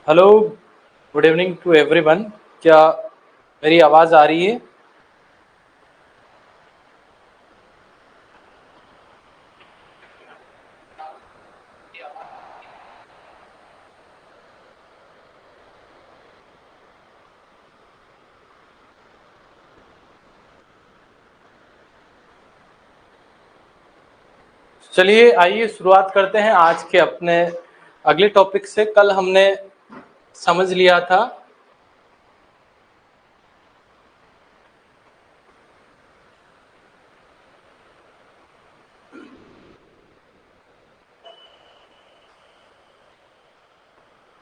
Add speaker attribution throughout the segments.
Speaker 1: Hello, good evening to everyone. क्या मेरी आवाज़ आ रही है? चलिए आइए शुरुआत करते हैं आज के अपने अगले टॉपिक से। कल हमने समझ लिया था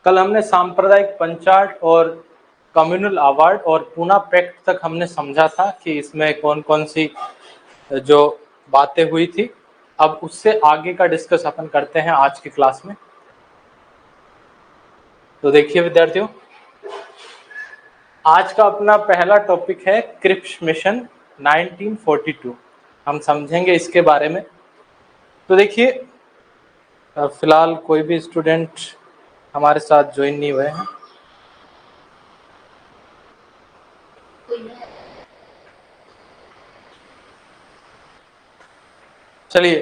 Speaker 1: कल हमने सांप्रदायिक पंचाट और कम्युनल अवार्ड और पूना पैक्ट तक हमने समझा था कि इसमें कौन कौन सी जो बातें हुई थी। अब उससे आगे का डिस्कस अपन करते हैं आज की क्लास में। तो देखिए विद्यार्थियों, आज का अपना पहला टॉपिक है क्रिप्स मिशन 1942। हम समझेंगे इसके बारे में। तो देखिए, फिलहाल कोई भी स्टूडेंट हमारे साथ ज्वाइन नहीं हुए हैं। चलिए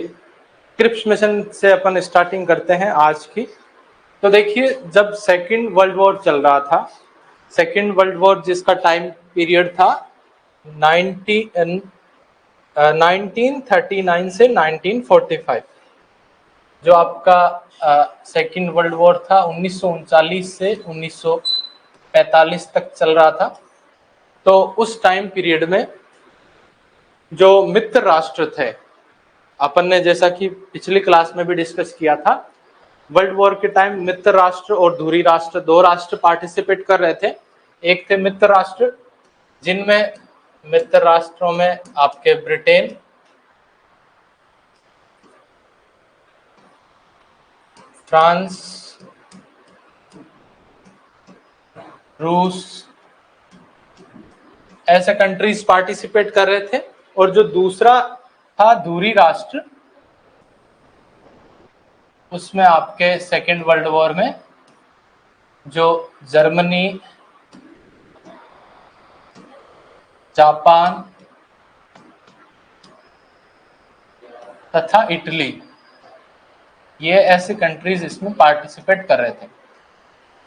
Speaker 1: क्रिप्स मिशन से अपन स्टार्टिंग करते हैं आज की। तो देखिए, जब सेकेंड वर्ल्ड वॉर चल रहा था, सेकेंड वर्ल्ड वॉर जिसका टाइम पीरियड था 1939 से 1945, जो आपका सेकेंड वर्ल्ड वॉर था 1939 से 1945 तक चल रहा था। तो उस टाइम पीरियड में जो मित्र राष्ट्र थे, अपन ने जैसा कि पिछली क्लास में भी डिस्कस किया था, वर्ल्ड वॉर के टाइम मित्र राष्ट्र और धुरी राष्ट्र, दो राष्ट्र पार्टिसिपेट कर रहे थे। एक थे मित्र राष्ट्र, जिनमें मित्र राष्ट्रों में आपके ब्रिटेन, फ्रांस, रूस, ऐसे कंट्रीज पार्टिसिपेट कर रहे थे। और जो दूसरा था धुरी राष्ट्र, उसमें आपके सेकेंड वर्ल्ड वॉर में जो जर्मनी, जापान तथा इटली, ये ऐसे कंट्रीज इसमें पार्टिसिपेट कर रहे थे।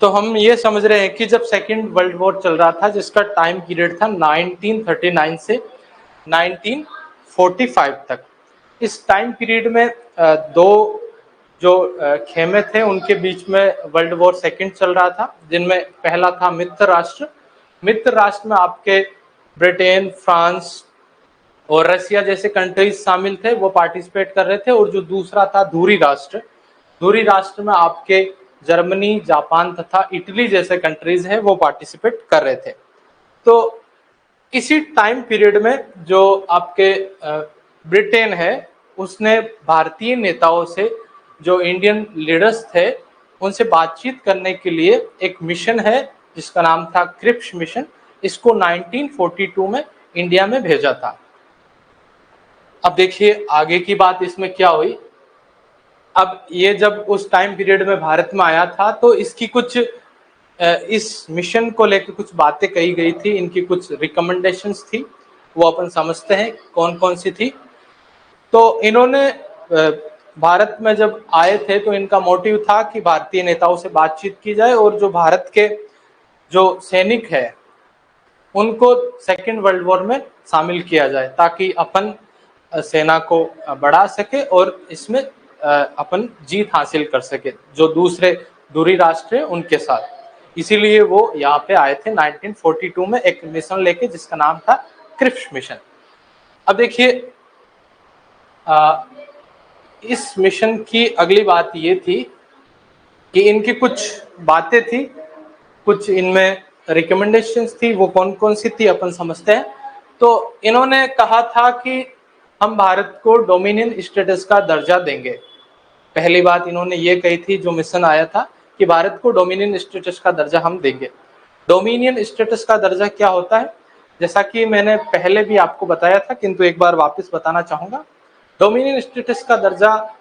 Speaker 1: तो हम ये समझ रहे हैं कि जब सेकेंड वर्ल्ड वॉर चल रहा था, जिसका टाइम पीरियड था 1939 से 1945 तक, इस टाइम पीरियड में दो जो खेमे थे उनके बीच में वर्ल्ड वॉर सेकेंड चल रहा था, जिनमें पहला था मित्र राष्ट्र। मित्र राष्ट्र में आपके ब्रिटेन, फ्रांस और रसिया जैसे कंट्रीज शामिल थे, वो पार्टिसिपेट कर रहे थे। और जो दूसरा था धुरी राष्ट्र, धुरी राष्ट्र में आपके जर्मनी, जापान तथा इटली जैसे कंट्रीज हैं, वो पार्टिसिपेट कर रहे थे। तो इसी टाइम पीरियड में जो आपके ब्रिटेन है, उसने भारतीय नेताओं से, जो इंडियन लीडर्स थे, उनसे बातचीत करने के लिए एक मिशन है जिसका नाम था क्रिप्स मिशन। इसको 1942 में इंडिया में भेजा था। अब देखिए आगे की बात इसमें क्या हुई। अब ये जब उस टाइम पीरियड में भारत में आया था, तो इसकी कुछ इस मिशन को लेकर कुछ बातें कही गई थी, इनकी कुछ रिकमेंडेशंस थी, वो अपन समझते हैं कौन कौन सी थी। तो इन्होंने भारत में जब आए थे तो इनका मोटिव था कि भारतीय नेताओं से बातचीत की जाए और जो भारत के जो सैनिक है उनको सेकेंड वर्ल्ड वॉर में शामिल किया जाए, ताकि अपन सेना को बढ़ा सके और इसमें अपन जीत हासिल कर सके जो दूसरे दूरी राष्ट्र है उनके साथ। इसीलिए वो यहाँ पे आए थे 1942 में एक मिशन लेके, जिसका नाम था क्रिप्स मिशन। अब देखिए, इस मिशन की अगली बात ये थी कि इनकी कुछ बातें थी, कुछ इनमें रिकमेंडेशंस थी। वो कौन कौन सी थी अपन समझते हैं। तो इन्होंने कहा था कि हम भारत को डोमिनियन स्टेटस का दर्जा देंगे। पहली बात इन्होंने ये कही थी, जो मिशन आया था, कि भारत को डोमिनियन स्टेटस का दर्जा हम देंगे। डोमिनियन स्टेटस का दर्जा क्या होता है, जैसा कि मैंने पहले भी आपको बताया था, किंतु एक बार वापस बताना चाहूंगा। डोमिनियन स्टेटस का दर्जा,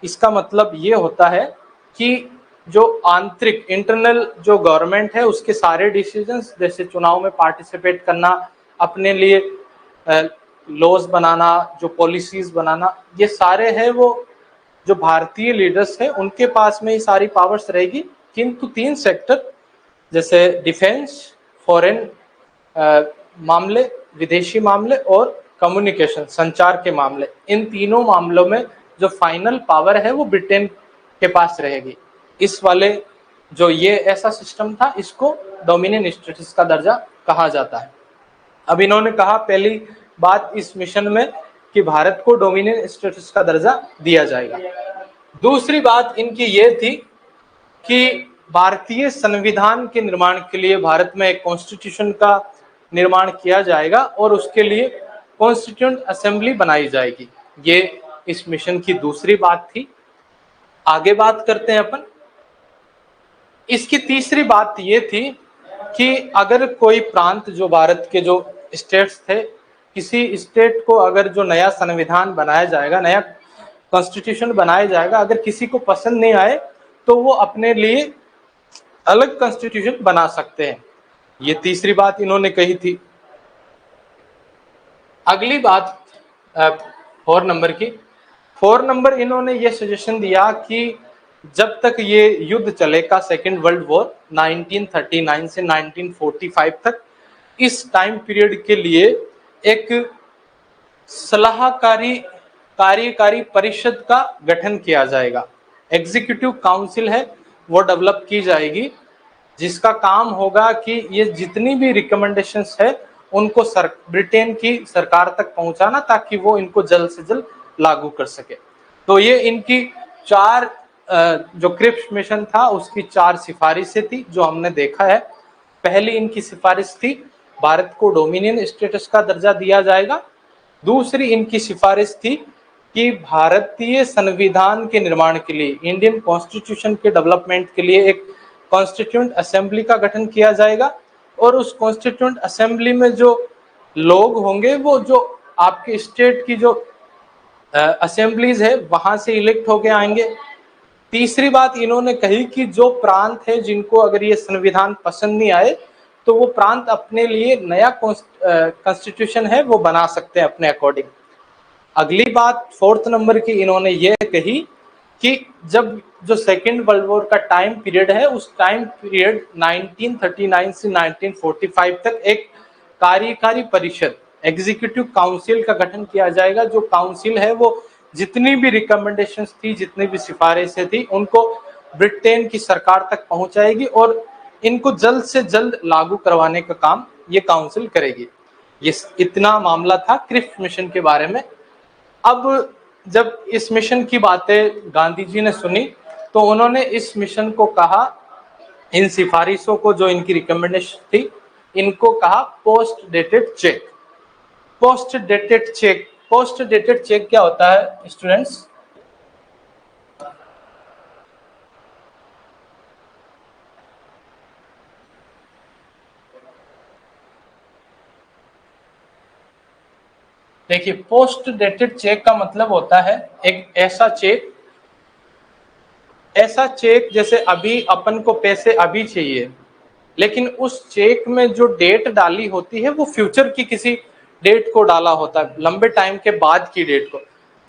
Speaker 1: इसका मतलब ये होता है कि जो आंतरिक इंटरनल जो गवर्नमेंट है उसके सारे डिसीजंस, जैसे चुनाव में पार्टिसिपेट करना, अपने लिए लॉज बनाना, जो पॉलिसीज बनाना, ये सारे हैं वो जो भारतीय लीडर्स हैं उनके पास में ये सारी पावर्स रहेगी। किंतु 3 सेक्टर जैसे डिफेंस, फॉरेन मामले, विदेशी मामले और कम्युनिकेशन, संचार के मामले, इन तीनों मामलों में जो फाइनल पावर है वो ब्रिटेन के पास रहेगी। इस वाले जो ये ऐसा सिस्टम था, इसको डोमिनियन स्टेटस का दर्जा कहा जाता है। अब इन्होंने कहा पहली बात इस मिशन में कि भारत को डोमिनियन स्टेटस का दर्जा दिया जाएगा। दूसरी बात इनकी ये थी कि भारतीय संविधान के निर्माण के लिए भारत में एक कॉन्स्टिट्यूशन का निर्माण किया जाएगा और उसके लिए कॉन्स्टिट्यूएंट असेंबली बनाई जाएगी। ये इस मिशन की दूसरी बात थी। आगे बात करते हैं अपन। इसकी तीसरी बात ये थी कि अगर कोई प्रांत, जो भारत के जो स्टेट्स थे, किसी स्टेट को अगर जो नया संविधान बनाया जाएगा, नया कॉन्स्टिट्यूशन बनाया जाएगा, अगर किसी को पसंद नहीं आए तो वो अपने लिए अलग कॉन्स्टिट्यूशन बना सकते हैं। ये तीसरी बात इन्होंने कही थी। अगली बात 4 नंबर की, 4 नंबर इन्होंने ये सजेशन दिया कि जब तक ये युद्ध चलेगा, सेकेंड वर्ल्ड वॉर 1939 से 1945 तक, इस टाइम पीरियड के लिए एक सलाहकारी कार्यकारी परिषद का गठन किया जाएगा। एग्जीक्यूटिव काउंसिल है वो डेवलप की जाएगी, जिसका काम होगा कि ये जितनी भी रिकमेंडेशंस है उनको ब्रिटेन की सरकार तक पहुंचाना, ताकि वो इनको जल्द से जल्द लागू कर सके। तो ये इनकी 4 जो क्रिप्स मिशन था उसकी 4 सिफारिशें थी जो हमने देखा है। पहली इनकी सिफारिश थी भारत को डोमिनियन स्टेटस का दर्जा दिया जाएगा। दूसरी इनकी सिफारिश थी कि भारतीय संविधान के निर्माण के लिए, इंडियन कॉन्स्टिट्यूशन के डेवलपमेंट के लिए एक कॉन्स्टिट्यूएंट असेंबली का गठन किया जाएगा और उस कॉन्स्टिट्यूएंट असेंबली में जो लोग होंगे वो जो आपके स्टेट की जो असेंबलीज है वहां से इलेक्ट होके आएंगे। तीसरी बात इन्होंने कही कि जो प्रांत है जिनको अगर ये संविधान पसंद नहीं आए तो वो प्रांत अपने लिए नया कॉन्स्टिट्यूशन है वो बना सकते हैं अपने अकॉर्डिंग। अगली बात 4th नंबर की इन्होंने ये कही कि जब जो सेकेंड वर्ल्ड वॉर का टाइम पीरियड है, उस टाइम पीरियड 1939 से 1945 तक एक कार्यकारी परिषद, एग्जीक्यूटिव काउंसिल का गठन किया जाएगा। जो काउंसिल है वो जितनी भी रिकमेंडेशंस थी, जितनी भी सिफारिशें थी, उनको ब्रिटेन की सरकार तक पहुंचाएगी और इनको जल्द से जल्द लागू करवाने का काम ये काउंसिल करेगी। ये इतना मामला था क्रिप्स मिशन के बारे में। अब जब इस मिशन की बातें गांधी जी ने सुनी तो उन्होंने इस मिशन को कहा, इन सिफारिशों को जो इनकी रिकमेंडेशन थी, इनको कहा post dated cheque. Post dated cheque, post dated cheque क्या होता है स्टूडेंट्स? देखिए, पोस्ट डेटेड चेक का मतलब होता है एक ऐसा चेक जैसे अभी अपन को पैसे अभी चाहिए, लेकिन उस चेक में जो डेट डाली होती है वो फ्यूचर की किसी डेट को डाला होता है, लंबे टाइम के बाद की डेट को,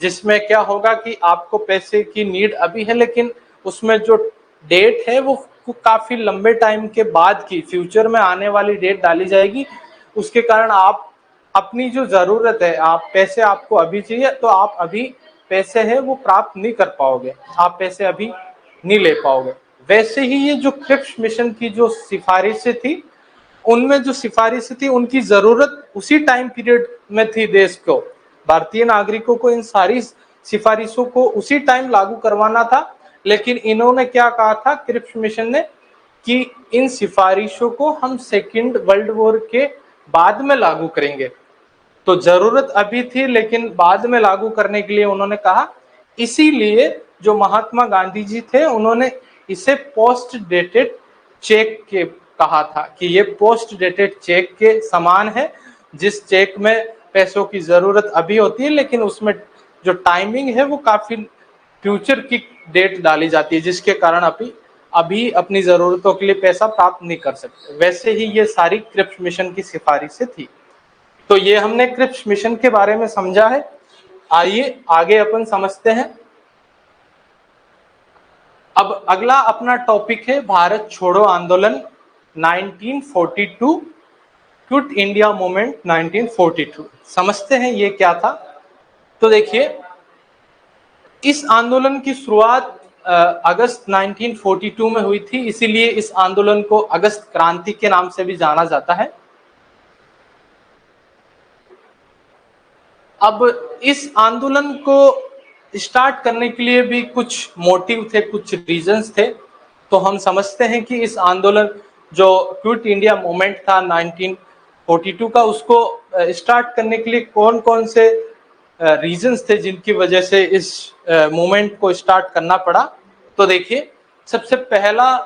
Speaker 1: जिसमें क्या होगा कि आपको पैसे की नीड अभी है लेकिन उसमें जो डेट है वो काफी लंबे टाइम के बाद की, फ्यूचर में आने वाली डेट डाली जाएगी। उसके कारण आप अपनी जो जरूरत है, आप पैसे आपको अभी चाहिए तो आप अभी पैसे है वो प्राप्त नहीं कर पाओगे, आप पैसे अभी नहीं ले पाओगे। वैसे ही ये जो क्रिप्स मिशन की जो सिफारिशें थी, उनमें जो सिफारिशें थी उनकी जरूरत उसी टाइम पीरियड में थी देश को, भारतीय नागरिकों को इन सारी सिफारिशों को उसी टाइम लागू करवाना था। लेकिन इन्होंने क्या कहा था क्रिप्स मिशन ने कि इन सिफारिशों को हम सेकेंड वर्ल्ड वॉर के बाद में लागू करेंगे। तो जरूरत अभी थी लेकिन बाद में लागू करने के लिए उन्होंने कहा। इसीलिए जो महात्मा गांधी जी थे उन्होंने इसे पोस्ट डेटेड चेक के कहा था कि ये पोस्ट डेटेड चेक के समान है, जिस चेक में पैसों की जरूरत अभी होती है लेकिन उसमें जो टाइमिंग है वो काफी फ्यूचर की डेट डाली जाती है, जिसके कारण अभी अभी अपनी जरूरतों के लिए पैसा प्राप्त नहीं कर सकते। वैसे ही ये सारी क्रिप्स मिशन की सिफारिशें थी। तो ये हमने क्रिप्स मिशन के बारे में समझा है। आइए आगे अपन समझते हैं। अब अगला अपना टॉपिक है भारत छोड़ो आंदोलन 1942, क्विट इंडिया मूवमेंट 1942। समझते हैं ये क्या था। तो देखिए, इस आंदोलन की शुरुआत अगस्त 1942 में हुई थी, इसीलिए इस आंदोलन को अगस्त क्रांति के नाम से भी जाना जाता है। अब इस आंदोलन को स्टार्ट करने के लिए भी कुछ मोटिव थे, कुछ रीजंस थे। तो हम समझते हैं कि इस आंदोलन जो क्विट इंडिया मूवमेंट था 1942 का, उसको स्टार्ट करने के लिए कौन कौन से रीजंस थे जिनकी वजह से इस मूवमेंट को स्टार्ट करना पड़ा। तो देखिए, सबसे पहला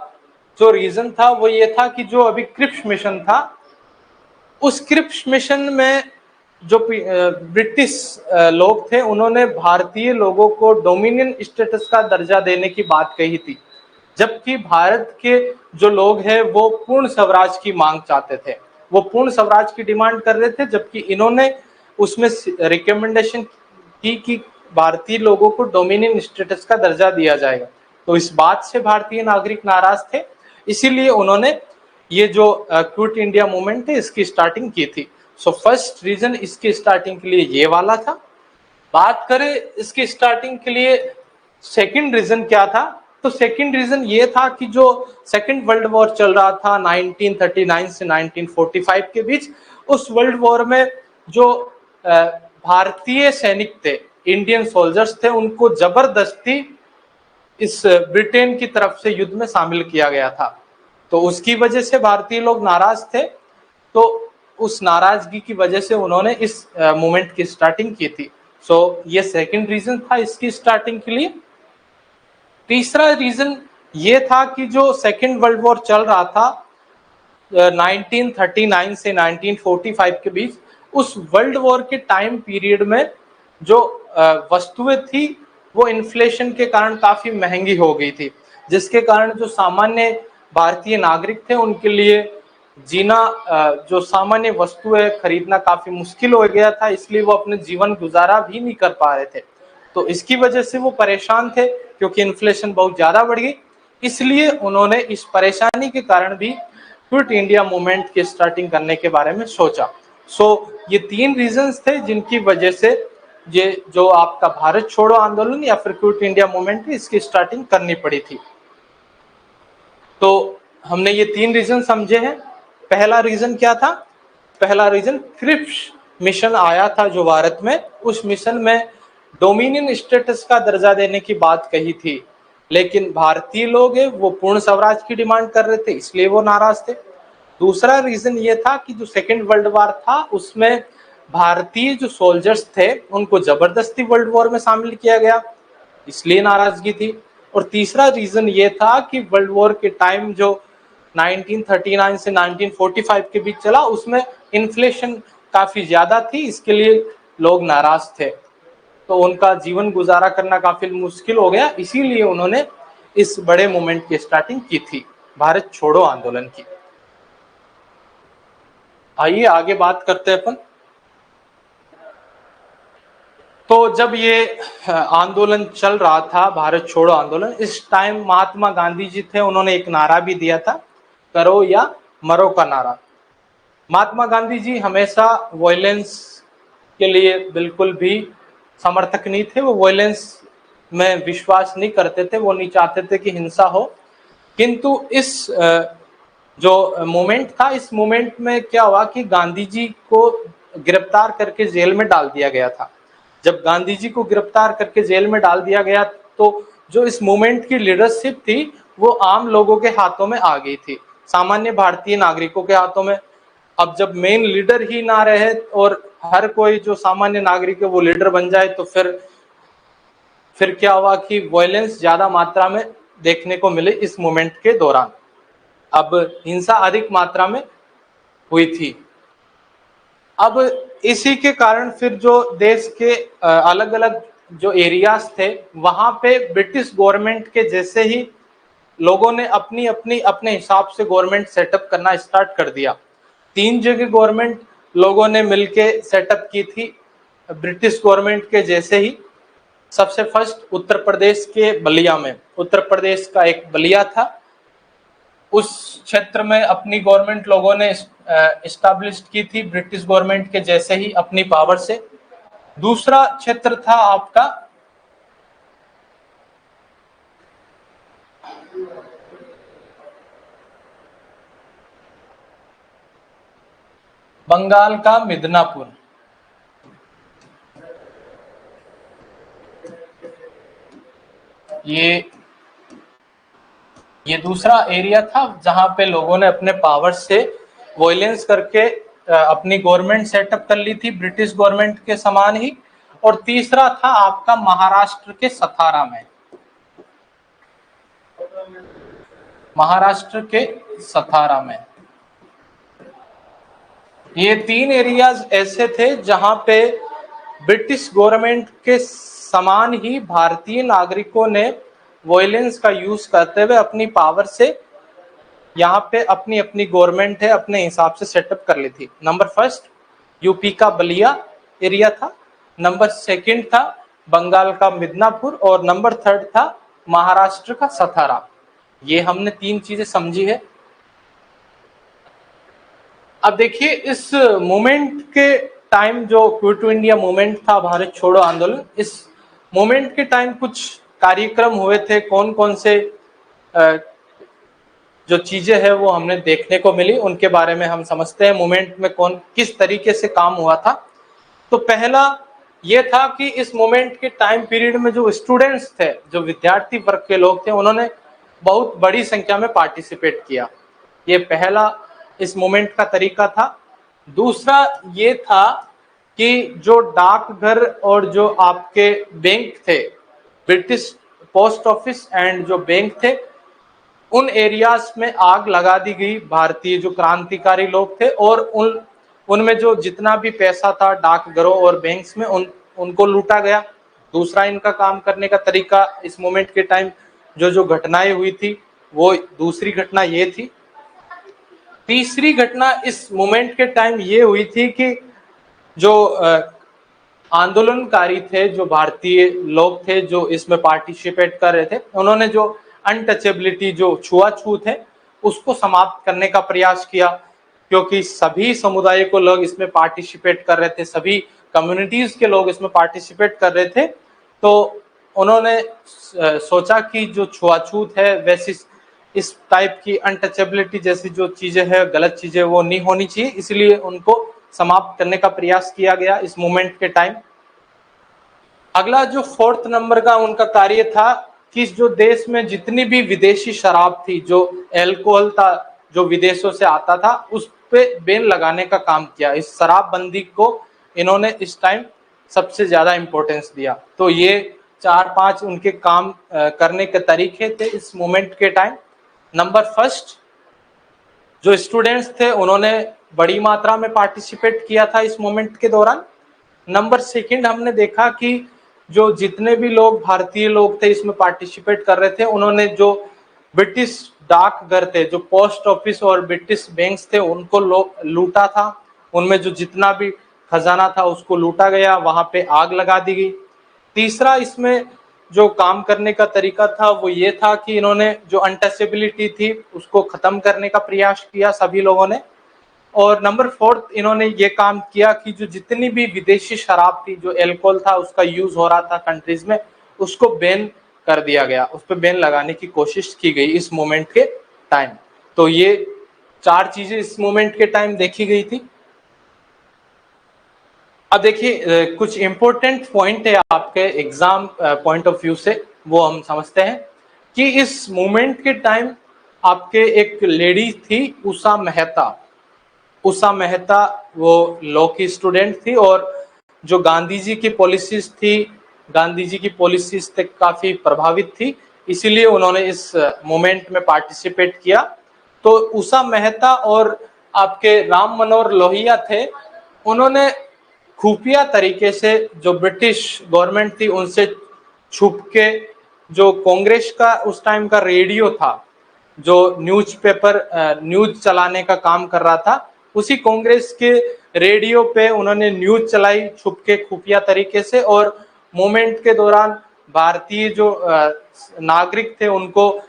Speaker 1: जो रीजन था वो ये था कि जो अभी क्रिप्स मिशन था, उस क्रिप्स मिशन में जो ब्रिटिश लोग थे, उन्होंने भारतीय लोगों को डोमिनियन स्टेटस का दर्जा देने की बात कही थी, जबकि भारत के जो लोग हैं वो पूर्ण स्वराज की मांग चाहते थे, वो पूर्ण स्वराज की डिमांड कर रहे थे, जबकि इन्होंने उसमें रिकमेंडेशन की कि भारतीय लोगों को डोमिनियन स्टेटस का दर्जा दिया जाएगा। तो इस बात से भारतीय नागरिक नाराज थे, इसीलिए उन्होंने ये जो क्विट इंडिया मूवमेंट है इसकी स्टार्टिंग की थी। सो फर्स्ट रीजन इसकी स्टार्टिंग के लिए ये वाला था। बात करें इसकी स्टार्टिंग के लिए सेकंड रीजन क्या था, तो सेकंड रीजन ये था कि जो सेकंड वर्ल्ड वॉर चल रहा था 1939 से 1945 के बीच, उस वर्ल्ड वॉर में जो भारतीय सैनिक थे, इंडियन सोल्जर्स थे, उनको जबरदस्ती इस ब्रिटेन की तरफ से युद्ध में शामिल किया गया था। तो उसकी वजह से भारतीय लोग नाराज थे। तो उस नाराजगी की वजह से उन्होंने इस मूवमेंट की स्टार्टिंग की थी। सो ये सेकंड रीजन था इसकी स्टार्टिंग के लिए। तीसरा रीजन ये था कि जो सेकंड वर्ल्ड वॉर चल रहा था 1939 से 1945 के बीच, उस वर्ल्ड वॉर के टाइम पीरियड में जो वस्तुएं थी वो इन्फ्लेशन के कारण काफी महंगी हो गई थी, जिसके कारण जो सामान्य भारतीय नागरिक थे उनके लिए जीना, जो सामान्य वस्तुएं खरीदना काफी मुश्किल हो गया था, इसलिए वो अपने जीवन गुजारा भी नहीं कर पा रहे थे। तो इसकी वजह से वो परेशान थे, क्योंकि इन्फ्लेशन बहुत ज्यादा बढ़ गई। इसलिए उन्होंने इस परेशानी के कारण भी क्विट इंडिया मूवमेंट की स्टार्टिंग करने के बारे में सोचा। सो ये तीन रीजंस थे जिनकी वजह से ये जो आपका भारत छोड़ो आंदोलन या फिर क्विट इंडिया मूवमेंट है, इसकी स्टार्टिंग करनी पड़ी थी। तो हमने ये तीन रीजन समझे हैं। पहला रीजन क्या था? पहला रीजन क्रिप्स मिशन आया था जो भारत में, उस मिशन में डोमिनियन स्टेटस का दर्जा देने की बात कही थी, लेकिन भारतीय लोग हैं वो पूर्ण स्वराज की डिमांड कर रहे थे, इसलिए वो नाराज थे। दूसरा रीजन ये था कि जो सेकेंड वर्ल्ड वॉर था उसमें भारतीय जो सोल्जर्स थे उनको जबरदस्ती वर्ल्ड वॉर में शामिल किया गया, इसलिए नाराजगी थी। और तीसरा रीजन ये था कि वर्ल्ड वॉर के टाइम जो 1939 से 1945 के बीच चला, उसमें इन्फ्लेशन काफी ज्यादा थी, इसके लिए लोग नाराज थे, तो उनका जीवन गुजारा करना काफी मुश्किल हो गया, इसीलिए उन्होंने इस बड़े मूवमेंट की स्टार्टिंग की थी, भारत छोड़ो आंदोलन की। आइए आगे बात करते हैं अपन। तो जब ये आंदोलन चल रहा था, भारत छोड़ो आंदोलन, इस टाइम महात्मा गांधी जी थे, उन्होंने एक नारा भी दिया था, करो या मरो का नारा। महात्मा गांधी जी हमेशा वायलेंस के लिए बिल्कुल भी समर्थक नहीं थे, वो वायलेंस में विश्वास नहीं करते थे, वो नहीं चाहते थे कि हिंसा हो। किंतु इस जो मूवमेंट था, इस मूवमेंट में क्या हुआ कि गांधी जी को गिरफ्तार करके जेल में डाल दिया गया था। जब गांधी जी को गिरफ्तार करके जेल में डाल दिया गया, तो जो इस मूवमेंट की लीडरशिप थी वो आम लोगों के हाथों में आ गई थी, सामान्य भारतीय नागरिकों के हाथों में। अब जब मेन लीडर ही ना रहे और हर कोई जो सामान्य नागरिक है वो लीडर बन जाए, तो फिर क्या हुआ कि वायलेंस ज्यादा मात्रा में देखने को मिले इस मूवमेंट के दौरान। अब हिंसा अधिक मात्रा में हुई थी। अब इसी के कारण फिर जो देश के अलग अलग जो एरियाज थे वहां पे ब्रिटिश गवर्नमेंट के जैसे ही लोगों ने अपनी अपनी अपने हिसाब से गवर्नमेंट सेटअप करना स्टार्ट कर दिया। 3 जगह गवर्नमेंट लोगों ने मिलके सेटअप की थी ब्रिटिश गवर्नमेंट के जैसे ही। सबसे फर्स्ट उत्तर प्रदेश के बलिया में, उत्तर प्रदेश का एक बलिया था, उस क्षेत्र में अपनी गवर्नमेंट लोगों ने इस्टेब्लिश की थी ब्रिटिश गवर्नमेंट के जैसे ही अपनी पावर से। दूसरा क्षेत्र था आपका बंगाल का मिदनापुर। ये दूसरा एरिया था जहां पे लोगों ने अपने पावर से वॉयलेंस करके अपनी गवर्नमेंट सेटअप कर ली थी ब्रिटिश गवर्नमेंट के समान ही। और तीसरा था आपका महाराष्ट्र के सतारा में, महाराष्ट्र के सतारा में। ये 3 एरियाज ऐसे थे जहां पे ब्रिटिश गवर्नमेंट के समान ही भारतीय नागरिकों ने वॉयलेंस का यूज करते हुए अपनी पावर से यहाँ पे अपनी अपनी गवर्नमेंट है अपने हिसाब से सेटअप कर ली थी। नंबर फर्स्ट यूपी का बलिया एरिया था, नंबर सेकंड था बंगाल का मिदनापुर और नंबर थर्ड था महाराष्ट्र का सतारा। ये हमने 3 चीजें समझी है। अब देखिए इस मूवमेंट के टाइम जो क्विट इंडिया मूवमेंट था, भारत छोड़ो आंदोलन, इस मूवमेंट के टाइम कुछ कार्यक्रम हुए थे। कौन कौन से जो चीजें हैं वो हमने देखने को मिली, उनके बारे में हम समझते हैं मूवमेंट में कौन किस तरीके से काम हुआ था। तो पहला ये था कि इस मूवमेंट के टाइम पीरियड में जो स्टूडेंट्स थे, जो विद्यार्थी वर्ग के लोग थे, उन्होंने बहुत बड़ी संख्या में पार्टिसिपेट किया। ये पहला इस मूवमेंट का तरीका था। दूसरा ये था कि जो डाकघर और जो आपके बैंक थे, ब्रिटिश पोस्ट ऑफिस एंड जो बैंक थे, उन एरियाज में आग लगा दी गई। भारतीय जो क्रांतिकारी लोग थे और उनमें जो जितना भी पैसा था डाकघरों और बैंक्स में उनको लूटा गया। दूसरा इनका काम करने का तरीका इस मूवमेंट के टाइम जो घटनाएं हुई थी वो दूसरी घटना ये थी। तीसरी घटना इस मूवमेंट के टाइम ये हुई थी कि जो आंदोलनकारी थे, जो भारतीय लोग थे जो इसमें पार्टिसिपेट कर रहे थे, उन्होंने जो अनटचेबिलिटी, जो छुआछूत है, उसको समाप्त करने का प्रयास किया। क्योंकि सभी समुदाय को लोग इसमें पार्टिसिपेट कर रहे थे, सभी कम्युनिटीज के लोग इसमें पार्टिसिपेट कर रहे थे, तो उन्होंने सोचा कि जो छुआछूत है वैसी इस टाइप की अनटचेबिलिटी जैसी जो चीजें है, गलत चीजें, वो नहीं होनी चाहिए, इसलिए उनको समाप्त करने का प्रयास किया गया इस मूवमेंट के टाइम। अगला जो 4th नंबर का उनका कार्य था कि जो देश में जितनी भी विदेशी शराब थी, जो अल्कोहल था जो विदेशों से आता था, उस पे बैन लगाने का काम किया। इस शराबबंदी को इन्होंने इस टाइम सबसे ज्यादा इंपॉर्टेंस दिया। तो ये 4-5 उनके काम करने के तरीके थे इस मूवमेंट के टाइम। नंबर फर्स्ट, जो स्टूडेंट्स थे उन्होंने बड़ी मात्रा में पार्टिसिपेट किया था इस मूवमेंट के दौरान। नंबर सेकंड, हमने देखा कि जो जितने भी लोग भारतीय लोग थे इसमें पार्टिसिपेट कर रहे थे, उन्होंने जो ब्रिटिश डाकघर थे, जो पोस्ट ऑफिस और ब्रिटिश बैंक्स थे, उनको लूटा था। उनमें जो जितना भी खजाना था उसको लूटा गया, वहां पे आग लगा दी गई। तीसरा इसमें जो काम करने का तरीका था वो ये था कि इन्होंने जो अनटचेबिलिटी थी उसको खत्म करने का प्रयास किया सभी लोगों ने। और नंबर 4th, इन्होंने ये काम किया कि जो जितनी भी विदेशी शराब थी, जो अल्कोहल था, उसका यूज हो रहा था कंट्रीज में, उसको बैन कर दिया गया, उस पर बैन लगाने की कोशिश की गई इस मूवमेंट के टाइम। तो ये 4 चीजें इस मूवमेंट के टाइम देखी गई थी। अब देखिए कुछ इंपॉर्टेंट पॉइंट है आपके एग्जाम पॉइंट ऑफ व्यू से, वो हम समझते हैं कि इस मूवमेंट के टाइम आपके एक लेडी थी उषा मेहता। उषा मेहता वो लॉ की स्टूडेंट थी और जो गांधी जी की पॉलिसीज थी, गांधी जी की पॉलिसीज से काफी प्रभावित थी, इसीलिए उन्होंने इस मूवमेंट में पार्टिसिपेट किया। तो उषा मेहता और आपके राम मनोहर लोहिया थे, उन्होंने खुफिया तरीके से जो ब्रिटिश गवर्नमेंट थी उनसे छुप के, जो कांग्रेस का उस टाइम का रेडियो था, जो न्यूज चलाने का काम कर रहा था, उसी कांग्रेस के रेडियो पे उन्होंने न्यूज चलाई छुप के, खुफिया तरीके से, और मूवमेंट के दौरान भारतीय जो नागरिक थे उनको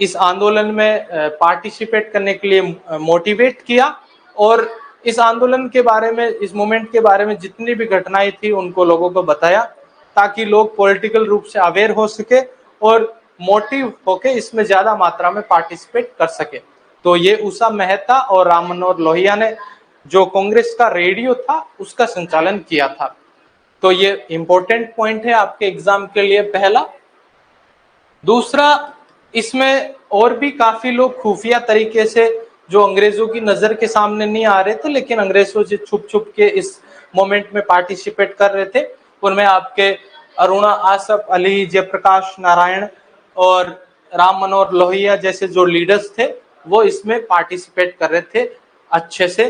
Speaker 1: इस आंदोलन में पार्टिसिपेट करने के लिए मोटिवेट किया, और इस आंदोलन के बारे में, इस मूवमेंट के बारे में जितनी भी घटनाएं थी उनको लोगों को बताया, ताकि लोग पॉलिटिकल रूप से अवेयर हो सके और मोटिव होके इसमें ज्यादा मात्रा में पार्टिसिपेट कर सके। तो ये उषा मेहता और राम मनोहर लोहिया ने जो कांग्रेस का रेडियो था उसका संचालन किया था। तो ये इंपॉर्टेंट पॉइंट है आपके एग्जाम के लिए, पहला। दूसरा, इसमें और भी काफी लोग खुफिया तरीके से, जो अंग्रेजों की नजर के सामने नहीं आ रहे थे लेकिन अंग्रेजों से छुप छुप के इस मोमेंट में पार्टिसिपेट कर रहे थे, उनमें आपके अरुणा आसफ अली, जयप्रकाश नारायण और राम मनोहर लोहिया जैसे जो लीडर्स थे वो इसमें पार्टिसिपेट कर रहे थे अच्छे से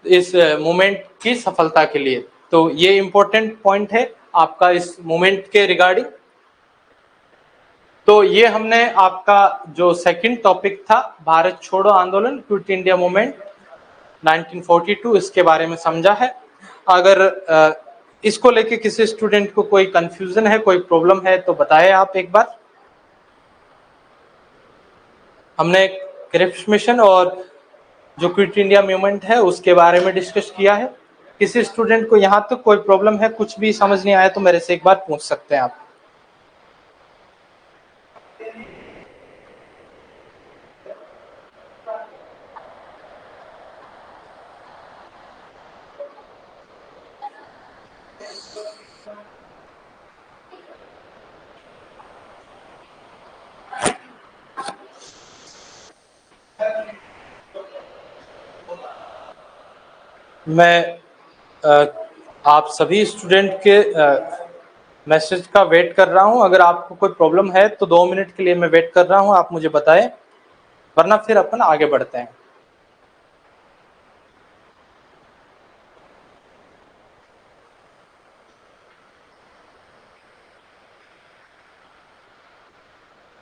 Speaker 1: इस मूवमेंट की सफलता के लिए। तो ये इंपॉर्टेंट पॉइंट है आपका इस मूवमेंट के रिगार्डिंग। तो ये हमने आपका जो सेकंड टॉपिक था, भारत छोड़ो आंदोलन, क्विट इंडिया मूवमेंट 1942, इसके बारे में समझा है। अगर इसको लेके किसी स्टूडेंट को कोई कंफ्यूजन है, कोई प्रॉब्लम है तो बताएं आप एक बार। हमने क्रिप्स मिशन और जो क्विट इंडिया मूवमेंट है उसके बारे में डिस्कस किया है। किसी स्टूडेंट को यहाँ तक कोई प्रॉब्लम है, कुछ भी समझ नहीं आया तो मेरे से एक बार पूछ सकते हैं आप। मैं आप सभी स्टूडेंट के मैसेज का वेट कर रहा हूं। अगर आपको कोई प्रॉब्लम है तो 2 मिनट के लिए मैं वेट कर रहा हूं, आप मुझे बताएं, वरना फिर अपन आगे बढ़ते हैं।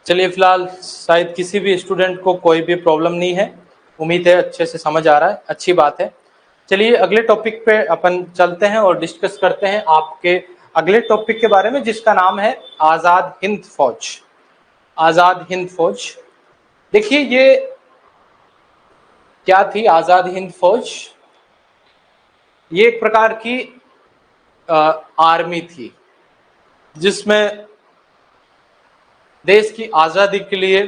Speaker 1: चलिए, फिलहाल शायद किसी भी स्टूडेंट को कोई भी प्रॉब्लम नहीं है, उम्मीद है अच्छे से समझ आ रहा है, अच्छी बात है। चलिए अगले टॉपिक पे अपन चलते हैं और डिस्कस करते हैं आपके अगले टॉपिक के बारे में, जिसका नाम है आजाद हिंद फौज। आजाद हिंद फौज, देखिए ये क्या थी आजाद हिंद फौज। ये एक प्रकार की आर्मी थी जिसमें देश की आजादी के लिए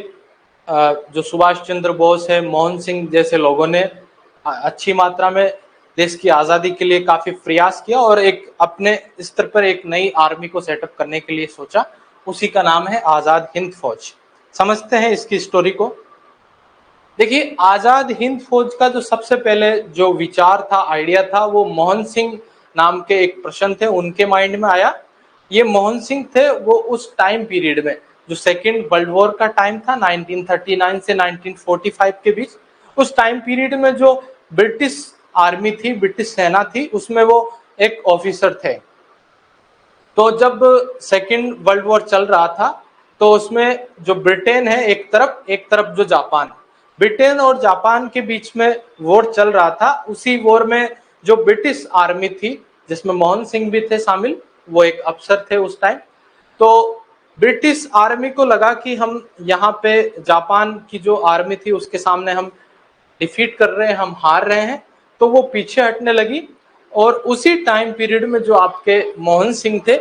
Speaker 1: जो सुभाष चंद्र बोस है, मोहन सिंह जैसे लोगों ने अच्छी मात्रा में देश की आजादी के लिए काफी प्रयास किया और एक अपने स्तर पर एक नई आर्मी को सेटअप करने के लिए सोचा। उसी का नाम है आजाद हिंद फौज। समझते हैं इसकी स्टोरी को। देखिए, आजाद हिंद फौज का जो सबसे पहले जो विचार था, आइडिया था, वो मोहन सिंह नाम के एक पर्सन थे, उनके माइंड में आया। ये मोहन सिंह थे, वो उस टाइम पीरियड में जो सेकेंड वर्ल्ड वॉर का टाइम था 1939 से 1945 के बीच, उस टाइम पीरियड में जो ब्रिटिश आर्मी थी, ब्रिटिश सेना थी, उसमें वो एक ऑफिसर थे। तो जब सेकेंड वर्ल्ड वॉर चल रहा था तो उसमें जो ब्रिटेन है एक तरफ जो जापान, ब्रिटेन और जापान के बीच में वॉर चल रहा था। उसी वॉर में जो ब्रिटिश आर्मी थी, जिसमें मोहन सिंह भी थे शामिल, वो एक अफसर थे उस टाइम। तो ब्रिटिश आर्मी को लगा कि हम यहाँ पे जापान की जो आर्मी थी उसके सामने हम डिफीट कर रहे हैं, हम हार रहे हैं, तो वो पीछे हटने लगी। और उसी टाइम पीरियड में जो आपके मोहन सिंह थे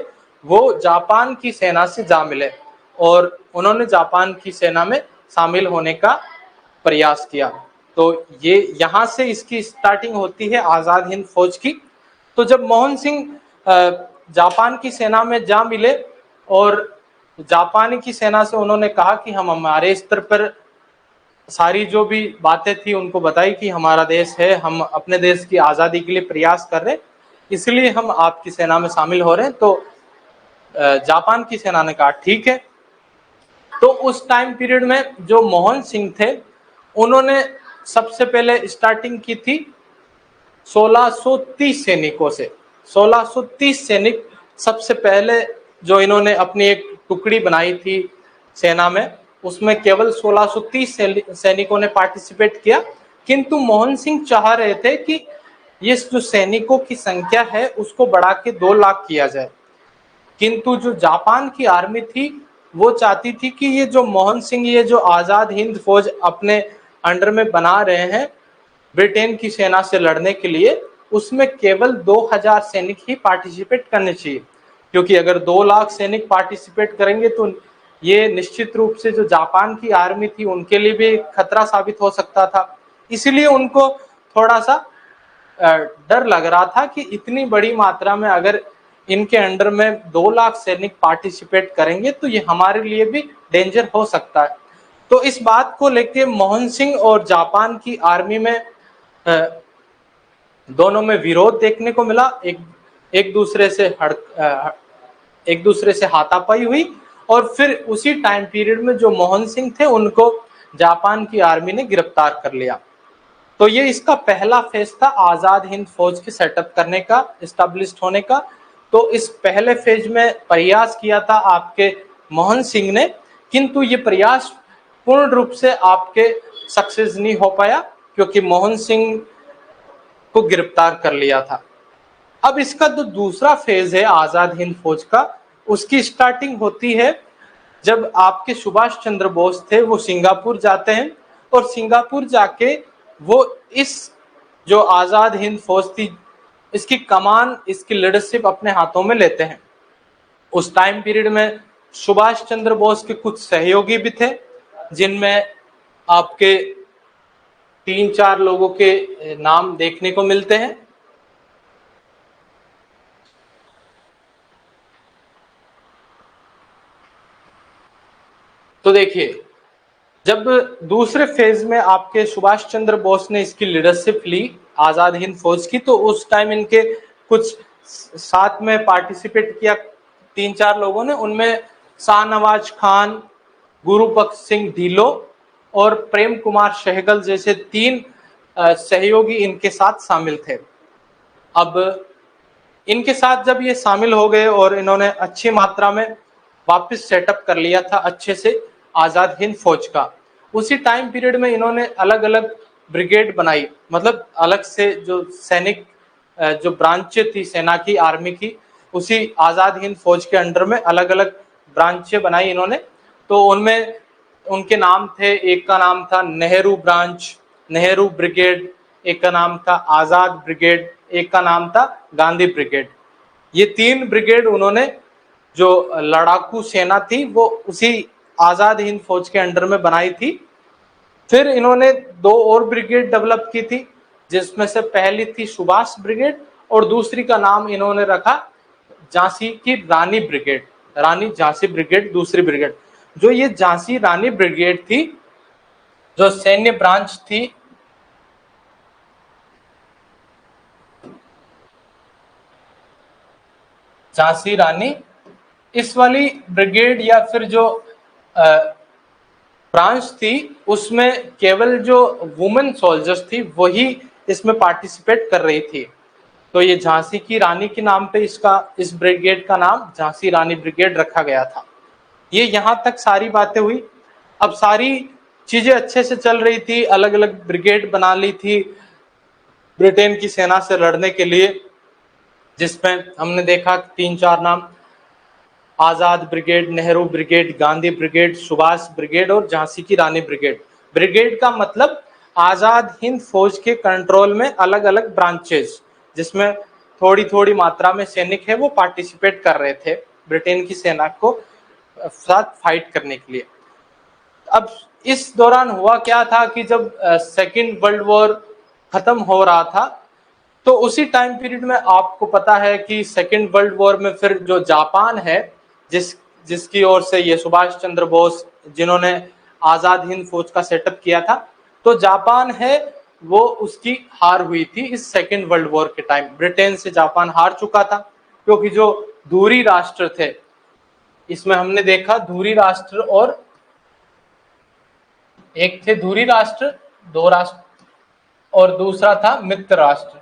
Speaker 1: वो जापान की सेना से जा मिले और उन्होंने जापान की सेना में शामिल होने का प्रयास किया। तो ये यहाँ से इसकी स्टार्टिंग होती है आजाद हिंद फौज की। तो जब मोहन सिंह जापान की सेना में जा मिले और जापानी की सेना से उन्होंने कहा कि हम हमारे स्तर पर सारी जो भी बातें थी उनको बताई कि हमारा देश है, हम अपने देश की आज़ादी के लिए प्रयास कर रहे, इसलिए हम आपकी सेना में शामिल हो रहे हैं। तो जापान की सेना ने कहा ठीक है। तो उस टाइम पीरियड में जो मोहन सिंह थे उन्होंने सबसे पहले स्टार्टिंग की थी 1630 सैनिकों से। 1630 सैनिक सबसे पहले जो इन्होंने अपनी एक टुकड़ी बनाई थी सेना में, उसमें केवल 1630 सैनिकों ने पार्टिसिपेट किया, किंतु मोहन सिंह चाह रहे थे कि ये जो सैनिकों की संख्या है उसको बढ़ा के 2 लाख किया जाए। किंतु जो जापान की आर्मी थी वो चाहती थी कि ये जो मोहन सिंह, ये जो आजाद हिंद फौज अपने अंडर में बना रहे हैं ब्रिटेन की सेना से लड़ने के लिए, उसमें केवल 2000 सैनिक ही पार्टिसिपेट करने चाहिए, क्योंकि अगर 2 लाख सैनिक पार्टिसिपेट करेंगे तो ये निश्चित रूप से जो जापान की आर्मी थी उनके लिए भी खतरा साबित हो सकता था। इसलिए उनको थोड़ा सा डर लग रहा था कि इतनी बड़ी मात्रा में अगर इनके अंडर में 2 लाख सैनिक पार्टिसिपेट करेंगे तो ये हमारे लिए भी डेंजर हो सकता है। तो इस बात को लेके मोहन सिंह और जापान की आर्मी में दोनों में विरोध देखने को मिला, एक दूसरे से हाथापाई हुई, और फिर उसी टाइम पीरियड में जो मोहन सिंह थे उनको जापान की आर्मी ने गिरफ्तार कर लिया। तो ये इसका पहला फेज था आजाद हिंद फौज के सेटअप करने का, इस्टेब्लिश होने का। तो इस पहले फेज में प्रयास किया था आपके मोहन सिंह ने, किंतु ये प्रयास पूर्ण रूप से आपके सक्सेस नहीं हो पाया, क्योंकि मोहन सिंह को गिरफ्तार कर लिया था। अब इसका जो दूसरा फेज है आजाद हिंद फौज का, उसकी स्टार्टिंग होती है जब आपके सुभाष चंद्र बोस थे वो सिंगापुर जाते हैं, और सिंगापुर जाके वो इस जो आजाद हिंद फौज थी इसकी कमान, इसकी लीडरशिप अपने हाथों में लेते हैं। उस टाइम पीरियड में सुभाष चंद्र बोस के कुछ सहयोगी भी थे, जिनमें आपके 3-4 लोगों के नाम देखने को मिलते हैं। तो देखिए, जब दूसरे फेज में आपके सुभाष चंद्र बोस ने इसकी लीडरशिप ली आजाद हिंद फौज की, तो उस टाइम इनके कुछ साथ में पार्टिसिपेट किया 3-4 लोगों ने, उनमें शाहनवाज खान, गुरुबख्श सिंह ढीलो और प्रेम कुमार सहगल जैसे 3 सहयोगी इनके साथ शामिल थे। अब इनके साथ जब ये शामिल हो गए और इन्होंने अच्छी मात्रा में वापस सेटअप कर लिया था अच्छे से आजाद हिंद फौज का, उसी टाइम पीरियड में इन्होंने अलग अलग ब्रिगेड बनाई, मतलब अलग से जो सैनिक जो ब्रांचें थी सेना की, आर्मी की, उसी आजाद हिंद फौज के अंडर में अलग अलग ब्रांचें बनाई इन्होंने। तो उनमें उनके नाम थे, एक का नाम था नेहरू ब्रांच, नेहरू ब्रिगेड, एक का नाम था आजाद ब्रिगेड, एक का नाम था गांधी ब्रिगेड। ये 3 ब्रिगेड उन्होंने, जो लड़ाकू सेना थी वो उसी आजाद हिंद फौज के अंडर में बनाई थी। फिर इन्होंने 2 और ब्रिगेड डेवलप की थी, जिसमें से पहली थी सुभाष ब्रिगेड और दूसरी का नाम इन्होंने रखा झांसी की रानी ब्रिगेड, रानी झांसी ब्रिगेड दूसरी ब्रिगेड। जो ये झांसी रानी ब्रिगेड थी, जो सैन्य ब्रांच थी, झांसी रानी, इस वाली ब्रिगेड या फिर जो ब्रांच थी, उसमें केवल जो वुमेन सोल्जर्स थी वही इसमें पार्टिसिपेट कर रही थी। तो ये झांसी की रानी के नाम पे इस ब्रिगेड का नाम झांसी रानी ब्रिगेड रखा गया था। ये यहाँ तक सारी बातें हुई। अब सारी चीजें अच्छे से चल रही थी, अलग अलग ब्रिगेड बना ली थी ब्रिटेन की सेना से लड़ने के लिए, जिसमें हमने देखा 3-4 नाम, Azad brigade, Nehru brigade, Gandhi brigade, Subhash brigade और झांसी की रानी ब्रिगेड। ब्रिगेड का मतलब आजाद हिंद फौज के कंट्रोल में अलग अलग ब्रांचेस, जिसमें थोड़ी थोड़ी मात्रा में सैनिक है वो पार्टिसिपेट कर रहे थे ब्रिटेन की सेना को साथ फाइट करने के लिए। अब इस दौरान हुआ क्या था कि जब सेकेंड वर्ल्ड वॉर खत्म हो रहा था, तो उसी टाइम पीरियड में आपको पता है कि सेकेंड वर्ल्ड वॉर में फिर जो जापान है, जिसकी ओर से ये सुभाष चंद्र बोस, जिन्होंने आजाद हिंद फौज का सेटअप किया था, तो जापान है वो उसकी हार हुई थी इस सेकेंड वर्ल्ड वॉर के टाइम। ब्रिटेन से जापान हार चुका था, क्योंकि जो दूरी राष्ट्र थे, इसमें हमने देखा दूरी राष्ट्र, और एक थे दूरी राष्ट्र, 2 राष्ट्र, और दूसरा था मित्र राष्ट्र।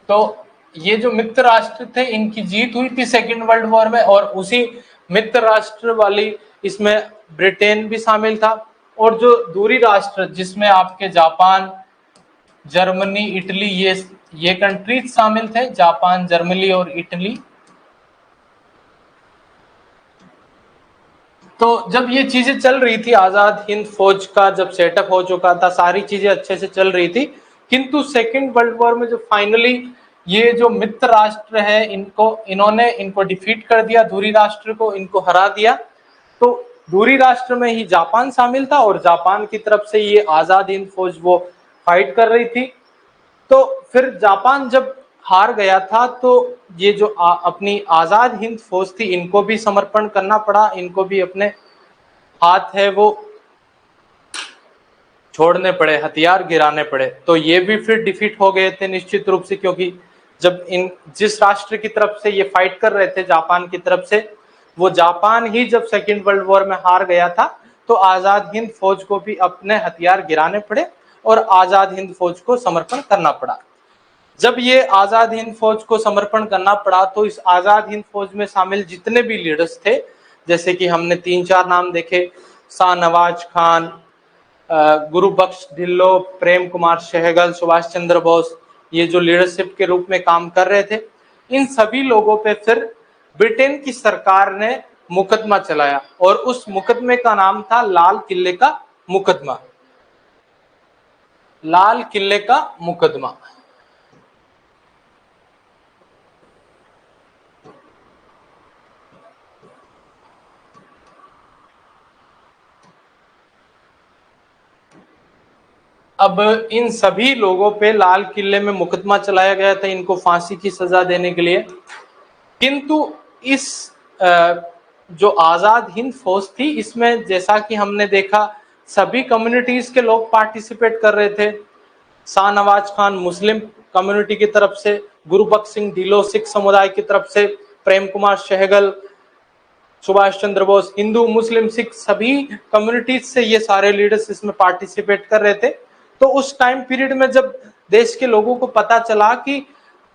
Speaker 1: तो ये जो मित्र राष्ट्र थे इनकी जीत हुई थी सेकेंड वर्ल्ड वॉर में, और उसी मित्र राष्ट्र वाली इसमें ब्रिटेन भी शामिल था। और जो दूरी राष्ट्र जिसमें आपके जापान, जर्मनी, इटली, ये कंट्रीज शामिल थे, जापान, जर्मनी और इटली। तो जब ये चीजें चल रही थी, आजाद हिंद फौज का जब सेटअप हो चुका था, सारी चीजें अच्छे से चल रही थी, किंतु सेकेंड वर्ल्ड वॉर में जो फाइनली ये जो मित्र राष्ट्र है इनको डिफीट कर दिया, दूरी राष्ट्र को इनको हरा दिया। तो दूरी राष्ट्र में ही जापान शामिल था, और जापान की तरफ से ये आजाद हिंद फौज वो फाइट कर रही थी। तो फिर जापान जब हार गया था, तो ये जो अपनी आजाद हिंद फौज थी इनको भी समर्पण करना पड़ा, इनको भी अपने हाथ है वो छोड़ने पड़े, हथियार गिराने पड़े। तो ये भी फिर डिफीट हो गए थे निश्चित रूप से, क्योंकि जब जिस राष्ट्र की तरफ से ये फाइट कर रहे थे, जापान की तरफ से, वो जापान ही जब सेकेंड वर्ल्ड वॉर में हार गया था, तो आजाद हिंद फौज को भी अपने हथियार गिराने पड़े और आजाद हिंद फौज को समर्पण करना पड़ा। जब ये आजाद हिंद फौज को समर्पण करना पड़ा, तो इस आजाद हिंद फौज में शामिल जितने भी लीडर्स थे, जैसे कि हमने 3-4 नाम देखे, शाहनवाज खान, गुरुबख्श ढिल्लो, प्रेम कुमार सहगल, सुभाष चंद्र बोस, ये जो लीडरशिप के रूप में काम कर रहे थे, इन सभी लोगों पे फिर ब्रिटेन की सरकार ने मुकदमा चलाया, और उस मुकदमे का नाम था लाल किले का मुकदमा। लाल किले का मुकदमा। अब इन सभी लोगों पे लाल किले में मुकदमा चलाया गया था, इनको फांसी की सजा देने के लिए। किंतु इस जो आजाद हिंद फौज थी, इसमें जैसा कि हमने देखा सभी कम्युनिटीज के लोग पार्टिसिपेट कर रहे थे। शाहनवाज खान मुस्लिम कम्युनिटी की तरफ से, गुरुबख्श सिंह ढिल्लो सिख समुदाय की तरफ से, प्रेम कुमार सहगल, सुभाष चंद्र बोस, हिंदू, मुस्लिम, सिख, सभी कम्युनिटीज से ये सारे लीडर्स इसमें पार्टिसिपेट कर रहे थे। तो उस टाइम पीरियड में जब देश के लोगों को पता चला कि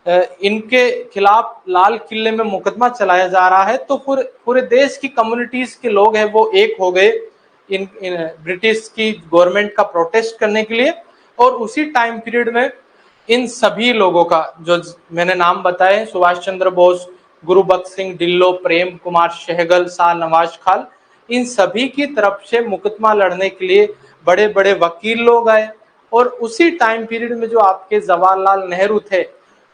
Speaker 1: इनके खिलाफ लाल किले में मुकदमा चलाया जा रहा है, तो पूरे देश की कम्युनिटीज के लोग हैं वो एक हो गए इन ब्रिटिश की गवर्नमेंट का प्रोटेस्ट करने के लिए। और उसी टाइम पीरियड में इन सभी लोगों का जो मैंने नाम बताए, सुभाष चंद्र बोस, गुरुबख्श सिंह ढिल्लो, प्रेम कुमार सहगल, शाहनवाज खान, इन सभी की तरफ से मुकदमा लड़ने के लिए बड़े बड़े वकील लोग आए। और उसी टाइम पीरियड में जो आपके जवाहरलाल नेहरू थे,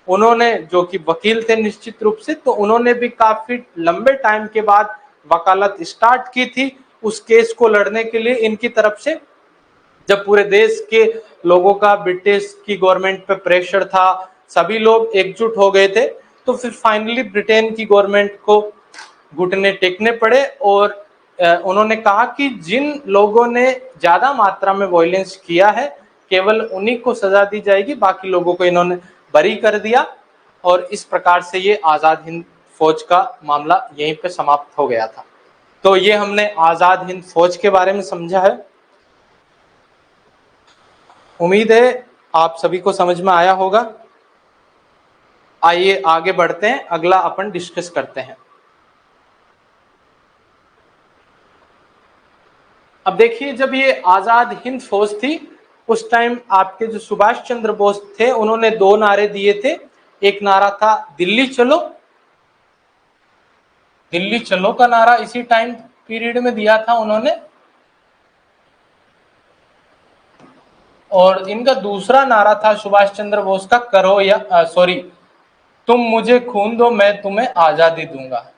Speaker 1: उन्होंने, जो कि वकील थे निश्चित रूप से, तो उन्होंने भी काफी लंबे टाइम के बाद वकालत स्टार्ट की थी उस केस को लड़ने के लिए इनकी तरफ से। जब पूरे देश के लोगों का ब्रिटिश की गवर्नमेंट पे प्रेशर था, सभी लोग एकजुट हो गए थे, तो फिर फाइनली ब्रिटेन की गवर्नमेंट को घुटने टेकने पड़े। और उन्होंने कहा कि जिन लोगों ने ज्यादा मात्रा में वायलेंस किया है, केवल उन्हीं को सजा दी जाएगी, बाकी लोगों को इन्होंने बरी कर दिया। और इस प्रकार से ये आजाद हिंद फौज का मामला यहीं पे समाप्त हो गया था। तो ये हमने आजाद हिंद फौज के बारे में समझा है। उम्मीद है आप सभी को समझ में आया होगा। आइए आगे बढ़ते हैं, अगला अपन डिस्कस करते हैं। अब देखिए, जब ये आजाद हिंद फौज थी, उस टाइम आपके जो सुभाष चंद्र बोस थे, उन्होंने 2 नारे दिए थे। एक नारा था दिल्ली चलो, दिल्ली चलो का नारा इसी टाइम पीरियड में दिया था उन्होंने। और इनका दूसरा नारा था सुभाष चंद्र बोस का, करो या सॉरी, तुम मुझे खून दो मैं तुम्हें आजादी दूंगा।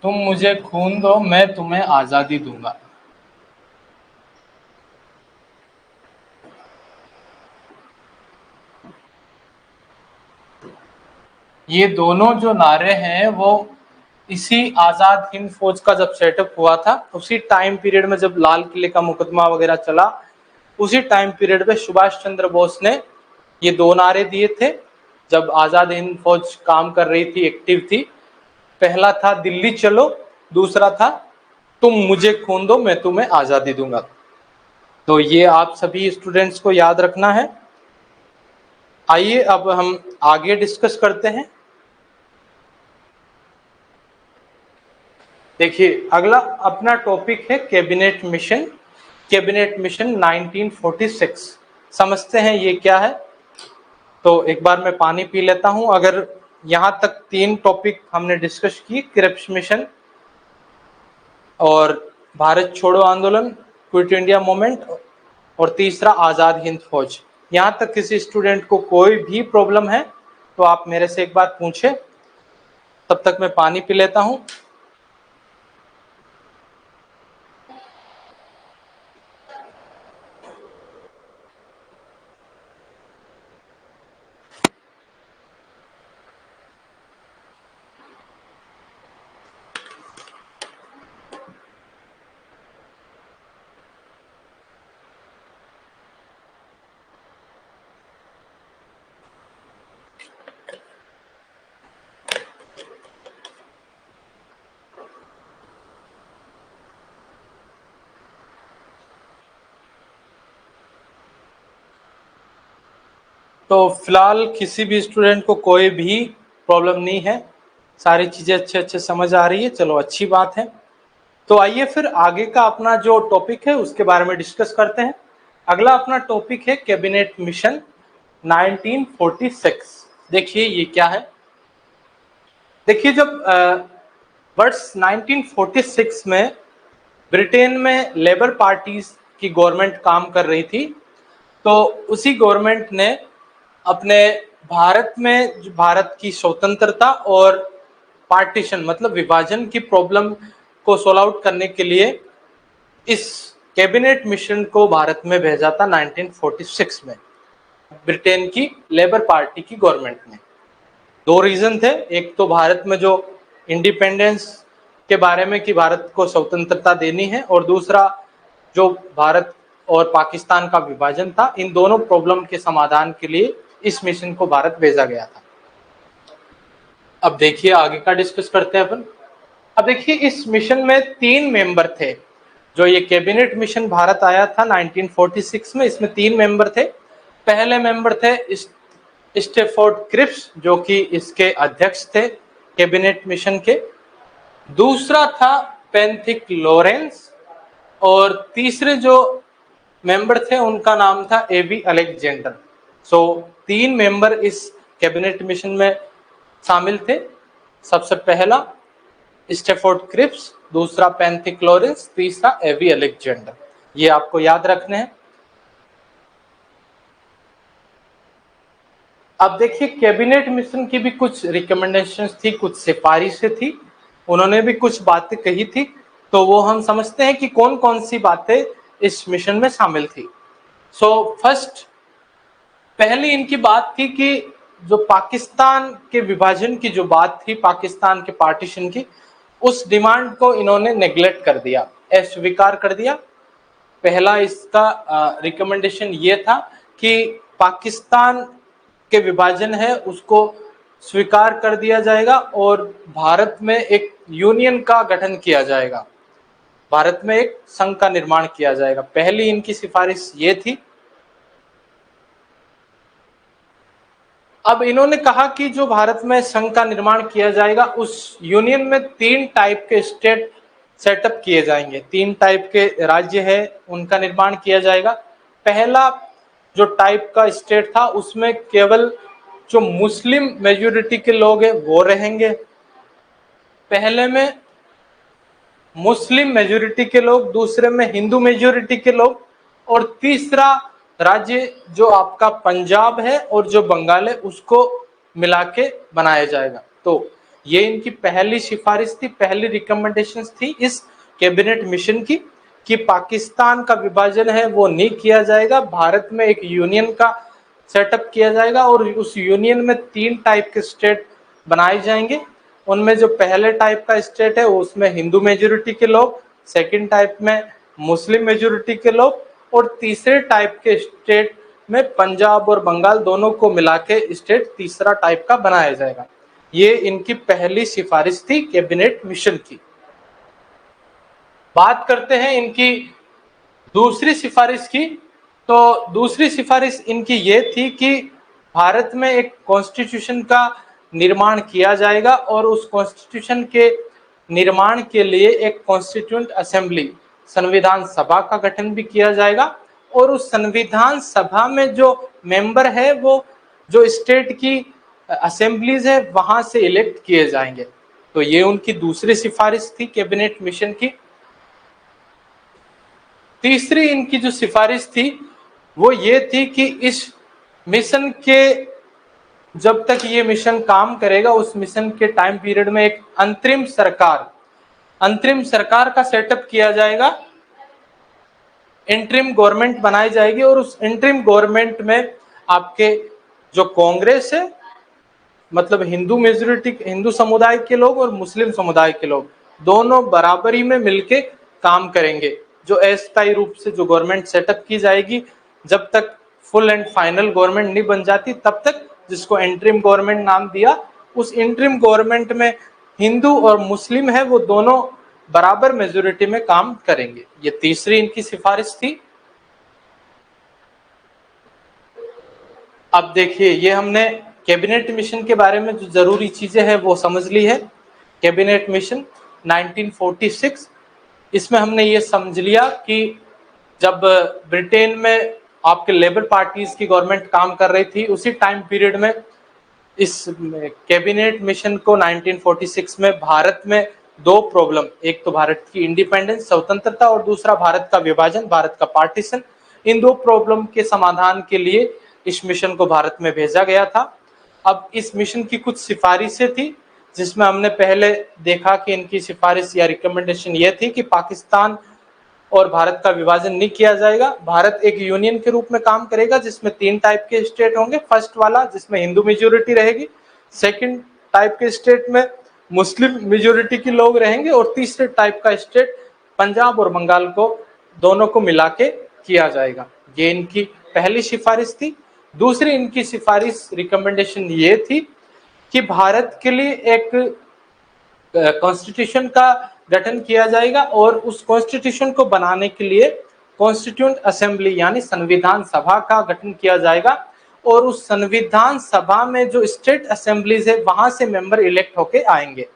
Speaker 1: तुम मुझे खून दो मैं तुम्हें आजादी दूंगा। ये दोनों जो नारे हैं वो इसी आजाद हिंद फौज का जब सेटअप हुआ था, उसी टाइम पीरियड में जब लाल किले का मुकदमा वगैरह चला, उसी टाइम पीरियड में सुभाष चंद्र बोस ने ये 2 नारे दिए थे जब आजाद हिंद फौज काम कर रही थी, एक्टिव थी। पहला था दिल्ली चलो, दूसरा था तुम मुझे खून दो मैं तुम्हें आजादी दूंगा। तो ये आप सभी स्टूडेंट्स को याद रखना है। आइए अब हम आगे डिस्कस करते हैं। देखिए अगला अपना टॉपिक है कैबिनेट मिशन। कैबिनेट मिशन 1946 समझते हैं ये क्या है। तो एक बार मैं पानी पी लेता हूं। अगर यहां तक 3 टॉपिक हमने डिस्कस किए, क्रिप्स मिशन और भारत छोड़ो आंदोलन, क्विट इंडिया मूवमेंट, और तीसरा आजाद हिंद फौज। यहां तक किसी स्टूडेंट को कोई भी प्रॉब्लम है तो आप मेरे से एक बार पूछे। तब तक मैं पानी पी लेता हूं। तो फिलहाल किसी भी स्टूडेंट को कोई भी प्रॉब्लम नहीं है, सारी चीजें अच्छे समझ आ रही है। चलो अच्छी बात है। तो आइए फिर आगे का अपना जो टॉपिक है उसके बारे में डिस्कस करते हैं। अगला अपना टॉपिक है कैबिनेट मिशन 1946। देखिए ये क्या है। देखिए जब वर्ष 1946 में ब्रिटेन में लेबर पार्टी की गवर्नमेंट काम कर रही थी, तो उसी गवर्नमेंट ने अपने भारत में भारत की स्वतंत्रता और पार्टीशन मतलब विभाजन की प्रॉब्लम को सोल्व आउट करने के लिए इस कैबिनेट मिशन को भारत में भेजा था 1946 में ब्रिटेन की लेबर पार्टी की गवर्नमेंट ने। 2 रीजन थे। एक तो भारत में जो इंडिपेंडेंस के बारे में कि भारत को स्वतंत्रता देनी है, और दूसरा जो भारत और पाकिस्तान का विभाजन था। इन दोनों प्रॉब्लम के समाधान के लिए इस मिशन को भारत भेजा गया था। अब देखिए आगे का डिस्कस करते हैं अपन। अब देखिए इस मिशन में 3 मेंबर थे। जो ये कैबिनेट मिशन भारत आया था 1946 में, इसमें 3 मेंबर थे। पहले मेंबर थे स्टेफोर्ड क्रिप्स, जो कि इसके अध्यक्ष थे कैबिनेट मिशन के। दूसरा था पेंथिक लॉरेंस, और तीसरे जो मेंबर थे उनका नाम था एवी अलेक्जेंडर। सो 3 मेंबर इस कैबिनेट मिशन में शामिल थे। सबसे पहला स्टेफोर्ड क्रिप्स, दूसरा पेंथिक लॉरेंस, तीसरा एवी अलेक्जेंडर। ये आपको याद रखने हैं। अब देखिए कैबिनेट मिशन की भी कुछ रिकमेंडेशंस थी, कुछ सिफारिशें थी, उन्होंने भी कुछ बातें कही थी। तो वो हम समझते हैं कि कौन कौन सी बातें इस मिशन में शामिल थी। फर्स्ट, पहली इनकी बात थी कि जो पाकिस्तान के विभाजन की जो बात थी, पाकिस्तान के पार्टीशन की, उस डिमांड को इन्होंने नेग्लेक्ट कर दिया, अस्वीकार कर दिया। पहला इसका रिकमेंडेशन ये था कि पाकिस्तान के विभाजन है उसको स्वीकार कर दिया जाएगा और भारत में एक यूनियन का गठन किया जाएगा, भारत में एक संघ का निर्माण किया जाएगा। पहली इनकी सिफारिश ये थी। अब इन्होंने कहा कि जो भारत में संघ का निर्माण किया जाएगा उस यूनियन में 3 टाइप के स्टेट सेटअप किए जाएंगे, 3 टाइप के राज्य है उनका निर्माण किया जाएगा। पहला जो टाइप का स्टेट था उसमें केवल जो मुस्लिम मेजोरिटी के लोग हैं वो रहेंगे। पहले में मुस्लिम मेजोरिटी के लोग, दूसरे में हिंदू मेजोरिटी के लोग, और तीसरा राज्य जो आपका पंजाब है और जो बंगाल है उसको मिला के बनाया जाएगा। तो ये इनकी पहली सिफारिश थी, पहली रिकमेंडेशन थी इस कैबिनेट मिशन की, कि पाकिस्तान का विभाजन है वो नहीं किया जाएगा, भारत में एक यूनियन का सेटअप किया जाएगा और उस यूनियन में 3 टाइप के स्टेट बनाए जाएंगे। उनमें जो पहले टाइप का स्टेट है उसमें हिंदू मेजोरिटी के लोग, सेकंड टाइप में मुस्लिम मेजोरिटी के लोग, और तीसरे टाइप के स्टेट में पंजाब और बंगाल दोनों को मिला के स्टेट तीसरा टाइप का बनाया जाएगा। ये इनकी पहली सिफारिश थी कैबिनेट मिशन की। बात करते हैं इनकी दूसरी सिफारिश की, तो दूसरी सिफारिश इनकी ये थी कि भारत में एक कॉन्स्टिट्यूशन का निर्माण किया जाएगा और उस कॉन्स्टिट्यूशन के निर्माण के लिए एक कॉन्स्टिट्यूएंट असेंबली, संविधान सभा का गठन भी किया जाएगा और उस संविधान सभा में जो मेंबर है वो जो स्टेट की असेंबलीज है वहां से इलेक्ट किए जाएंगे। तो ये उनकी दूसरी सिफारिश थी कैबिनेट मिशन की। तीसरी इनकी जो सिफारिश थी वो ये थी कि इस मिशन के, जब तक ये मिशन काम करेगा उस मिशन के टाइम पीरियड में एक अंतरिम सरकार का सेटअप किया जाएगा, इंटरिम गवर्नमेंट बनाई जाएगी और उस इंटरिम गवर्नमेंट में आपके जो कांग्रेस है, मतलब हिंदू समुदाय के लोग और मुस्लिम समुदाय के लोग दोनों बराबरी में मिलके काम करेंगे। जो अस्थायी रूप से जो गवर्नमेंट सेटअप की जाएगी, जब तक फुल एंड फाइनल गवर्नमेंट नहीं बन जाती तब तक, जिसको इंटरिम गवर्नमेंट नाम दिया, उस इंटरिम गवर्नमेंट में हिंदू और मुस्लिम है वो दोनों बराबर मेजोरिटी में काम करेंगे। ये तीसरी इनकी सिफारिश थी। अब देखिए, ये हमने कैबिनेट मिशन के बारे में जो जरूरी चीजें हैं वो समझ ली है। कैबिनेट मिशन 1946, इसमें हमने ये समझ लिया कि जब ब्रिटेन में आपके लेबर पार्टीज की गवर्नमेंट काम कर रही थी, उसी टाइम पीरियड में इस कैबिनेट मिशन को 1946 में भारत में दो प्रॉब्लम, एक तो भारत की इंडिपेंडेंस स्वतंत्रता और दूसरा भारत का विभाजन, भारत का पार्टीशन, इन दो प्रॉब्लम के समाधान के लिए इस मिशन को भारत में भेजा गया था। अब इस मिशन की कुछ सिफारिशें थी जिसमें हमने पहले देखा कि इनकी सिफारिश या रिकमेंडेशन ये थी कि पाकिस्तान और भारत का विभाजन नहीं किया जाएगा, भारत एक यूनियन के रूप में काम करेगा जिसमें 3 टाइप के स्टेट होंगे। फर्स्ट वाला जिसमें हिंदू मेजोरिटी रहेगी, सेकंड टाइप के स्टेट में मुस्लिम मेजोरिटी के लोग रहेंगे और तीसरे टाइप का स्टेट पंजाब और बंगाल को दोनों को मिला के किया जाएगा। ये इनकी पहली सिफारिश थी। दूसरी इनकी सिफारिश रिकमेंडेशन ये थी कि भारत के लिए एक कॉन्स्टिट्यूशन का गठन किया जाएगा और उस कॉन्स्टिट्यूशन को बनाने के लिए कॉन्स्टिट्यूएंट असेंबली यानी संविधान सभा का गठन किया जाएगा और उस संविधान सभा में जो स्टेट असेंबलीज है वहां से मेंबर इलेक्ट होके आएंगे।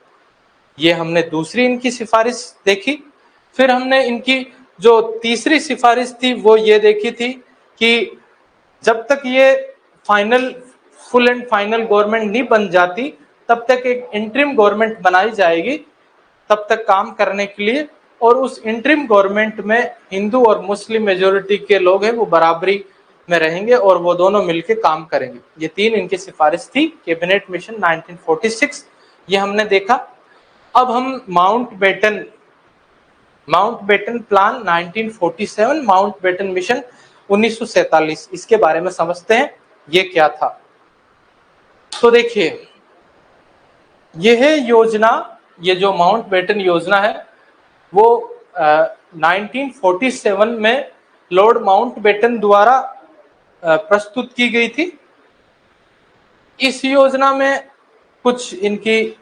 Speaker 1: ये हमने दूसरी इनकी सिफारिश देखी। फिर हमने इनकी जो तीसरी सिफारिश थी वो ये देखी थी कि जब तक ये फुल एंड फाइनल गवर्नमेंट नहीं बन जाती तब तक एक इंटरिम गवर्नमेंट बनाई जाएगी तब तक काम करने के लिए, और उस इंटरिम गवर्नमेंट में हिंदू और मुस्लिम मेजोरिटी के लोग हैं वो बराबरी में रहेंगे और वो दोनों मिलकर काम करेंगे। ये तीन इनकी सिफारिश थी कैबिनेट मिशन 1946, ये हमने देखा। अब हम माउंटबेटन प्लान 1947, माउंटबेटन मिशन 1947, इसके बारे में समझते हैं ये क्या था। तो देखिए, यह योजना, ये जो माउंटबेटन योजना है वो 1947 में लॉर्ड माउंटबेटन द्वारा प्रस्तुत की गई थी। इस योजना में कुछ इनकी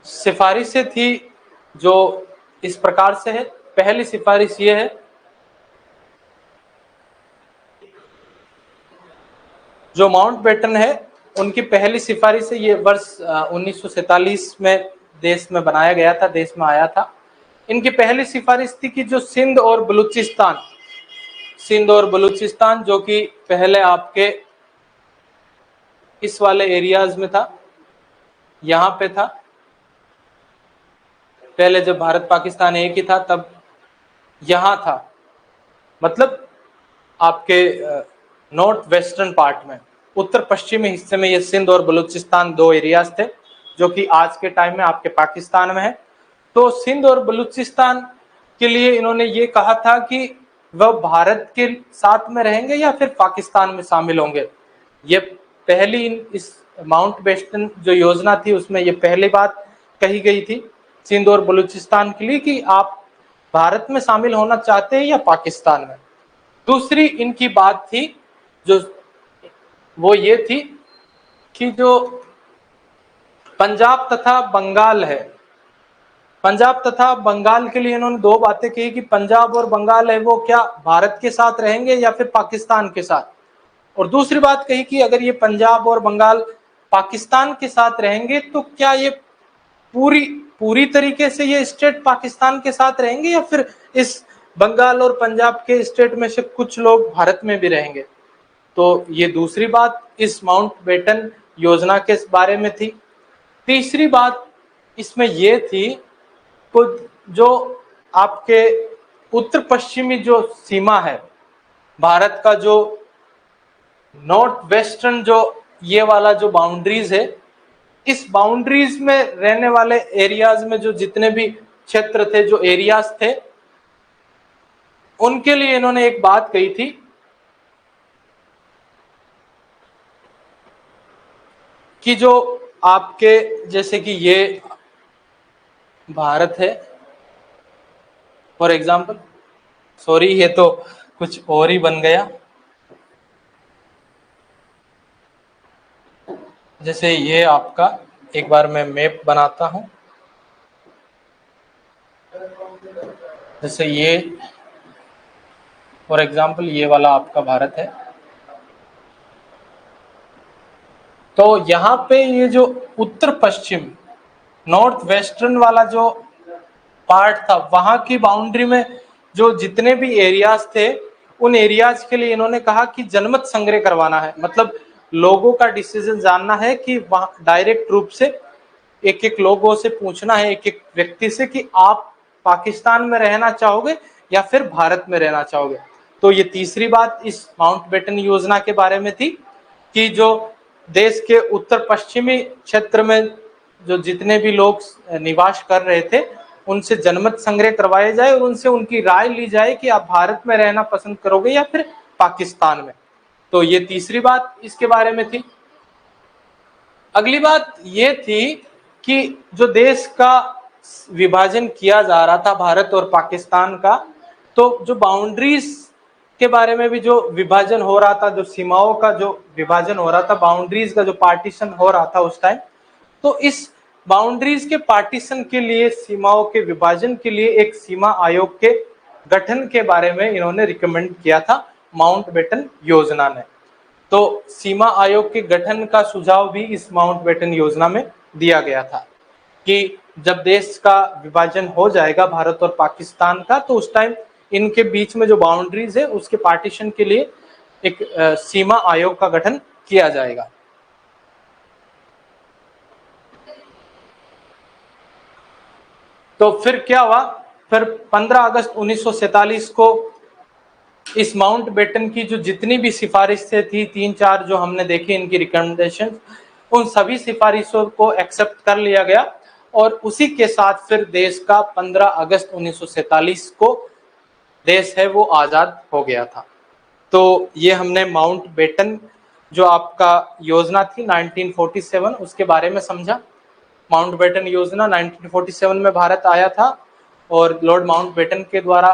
Speaker 1: सिफारिशें थी जो इस प्रकार से है। पहली सिफारिश ये है, जो माउंटबेटन है उनकी पहली सिफारिश है, ये वर्ष 1947 में देश में बनाया गया था, देश में आया था। इनकी पहली सिफारिश थी कि जो सिंध और बलूचिस्तान जो कि पहले आपके इस वाले एरियाज में था, यहाँ पे था, पहले जब भारत पाकिस्तान एक ही था तब यहाँ था, मतलब आपके नॉर्थ वेस्टर्न पार्ट में, उत्तर पश्चिमी हिस्से में ये सिंध और बलूचिस्तान दो एरियाज थे जो कि आज के टाइम में आपके पाकिस्तान में है। तो सिंध और बलूचिस्तान के लिए इन्होंने ये कहा था कि वह भारत के साथ में रहेंगे या फिर पाकिस्तान में शामिल होंगे। ये पहली इस माउंटबेटन जो योजना थी उसमें ये पहली बात कही गई थी सिंध और बलूचिस्तान के लिए कि आप भारत में शामिल होना चाहते हैं या पाकिस्तान में। दूसरी इनकी बात थी जो वो ये थी कि जो पंजाब तथा बंगाल है, पंजाब तथा बंगाल के लिए इन्होंने दो बातें कही कि पंजाब और बंगाल है वो क्या भारत के साथ रहेंगे या फिर पाकिस्तान के साथ। और दूसरी बात कही कि अगर ये पंजाब और बंगाल पाकिस्तान के साथ रहेंगे तो क्या ये पूरी पूरी तरीके से ये स्टेट पाकिस्तान के साथ रहेंगे या फिर इस बंगाल और पंजाब के स्टेट में से कुछ लोग भारत में भी रहेंगे। तो ये दूसरी बात इस माउंटबेटन योजना के बारे में थी। तीसरी बात इसमें ये थी जो आपके उत्तर पश्चिमी जो सीमा है भारत का, जो नॉर्थ वेस्टर्न जो ये वाला जो बाउंड्रीज है, इस बाउंड्रीज में रहने वाले एरियाज में जो जितने भी क्षेत्र थे, जो एरियाज थे, उनके लिए इन्होंने एक बात कही थी कि जो आपके जैसे कि ये भारत है फॉर एग्जाम्पल, सॉरी ये तो कुछ और ही बन गया, जैसे ये आपका एक बार मैं मैप बनाता हूं, जैसे ये फॉर एग्जाम्पल ये वाला आपका भारत है। तो यहाँ पे ये जो उत्तर पश्चिम नॉर्थ वेस्टर्न वाला जो पार्ट था, वहां की बाउंड्री में जो जितने भी एरियाज थे, उन एरियाज के लिए इन्होंने कहा कि जनमत संग्रह करवाना है, मतलब लोगों का डिसीजन जानना है कि वहां डायरेक्ट रूप से एक एक लोगों से पूछना है, एक एक व्यक्ति से कि आप पाकिस्तान में रहना चाहोगे या फिर भारत में रहना चाहोगे। तो ये तीसरी बात इस माउंटबेटन योजना के बारे में थी कि जो देश के उत्तर पश्चिमी क्षेत्र में जो जितने भी लोग निवास कर रहे थे, उनसे जनमत संग्रह करवाया जाए और उनसे उनकी राय ली जाए कि आप भारत में रहना पसंद करोगे या फिर पाकिस्तान में। तो ये तीसरी बात इसके बारे में थी। अगली बात ये थी कि जो देश का विभाजन किया जा रहा था भारत और पाकिस्तान का, तो जो बाउंड्रीज के बारे में भी जो विभाजन हो रहा था, जो सीमाओं का जो विभाजन हो रहा था, बाउंड्रीज का जो पार्टीशन हो रहा था उस टाइम, तो इस बाउंड्रीज के पार्टीशन के लिए, सीमाओं के विभाजन के लिए एक सीमा आयोग के गठन के बारे में इन्होंने रिकमेंड किया था माउंटबेटन योजना ने। तो सीमा आयोग के गठन का सुझाव भी इस माउंटबेटन योजना में दिया गया था कि जब देश का विभाजन हो जाएगा भारत और पाकिस्तान का, तो उस टाइम इनके बीच में जो बाउंड्रीज है उसके पार्टीशन के लिए एक सीमा आयोग का गठन किया जाएगा। तो फिर क्या हुआ, फिर 15 अगस्त 1947 को इस माउंटबेटन की जो जितनी भी सिफारिशें थी, 3-4 जो हमने देखी इनकी रिकमेंडेशन, उन सभी सिफारिशों को एक्सेप्ट कर लिया गया और उसी के साथ फिर देश का 15 अगस्त 1947 को देश है वो आज़ाद हो गया था। तो ये हमने माउंटबेटन जो आपका योजना थी 1947 उसके बारे में समझा। माउंटबेटन योजना 1947 में भारत आया था और लॉर्ड माउंटबेटन के द्वारा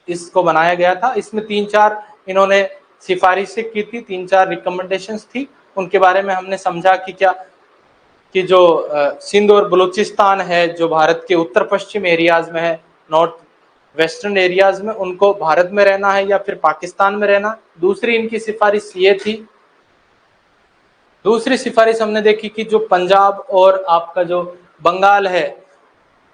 Speaker 1: इसको बनाया गया था। इसमें 3-4 इन्होंने सिफारिशें की थी, 3-4 रिकमेंडेशंस थी, उनके बारे में हमने समझा कि क्या कि जो सिंध और बलूचिस्तान है जो भारत के उत्तर पश्चिम एरियाज में है, नॉर्थ वेस्टर्न एरियाज में, उनको भारत में रहना है या फिर पाकिस्तान में रहना। दूसरी इनकी सिफारिश ये थी, दूसरी सिफारिश हमने देखी कि जो पंजाब और आपका जो बंगाल है,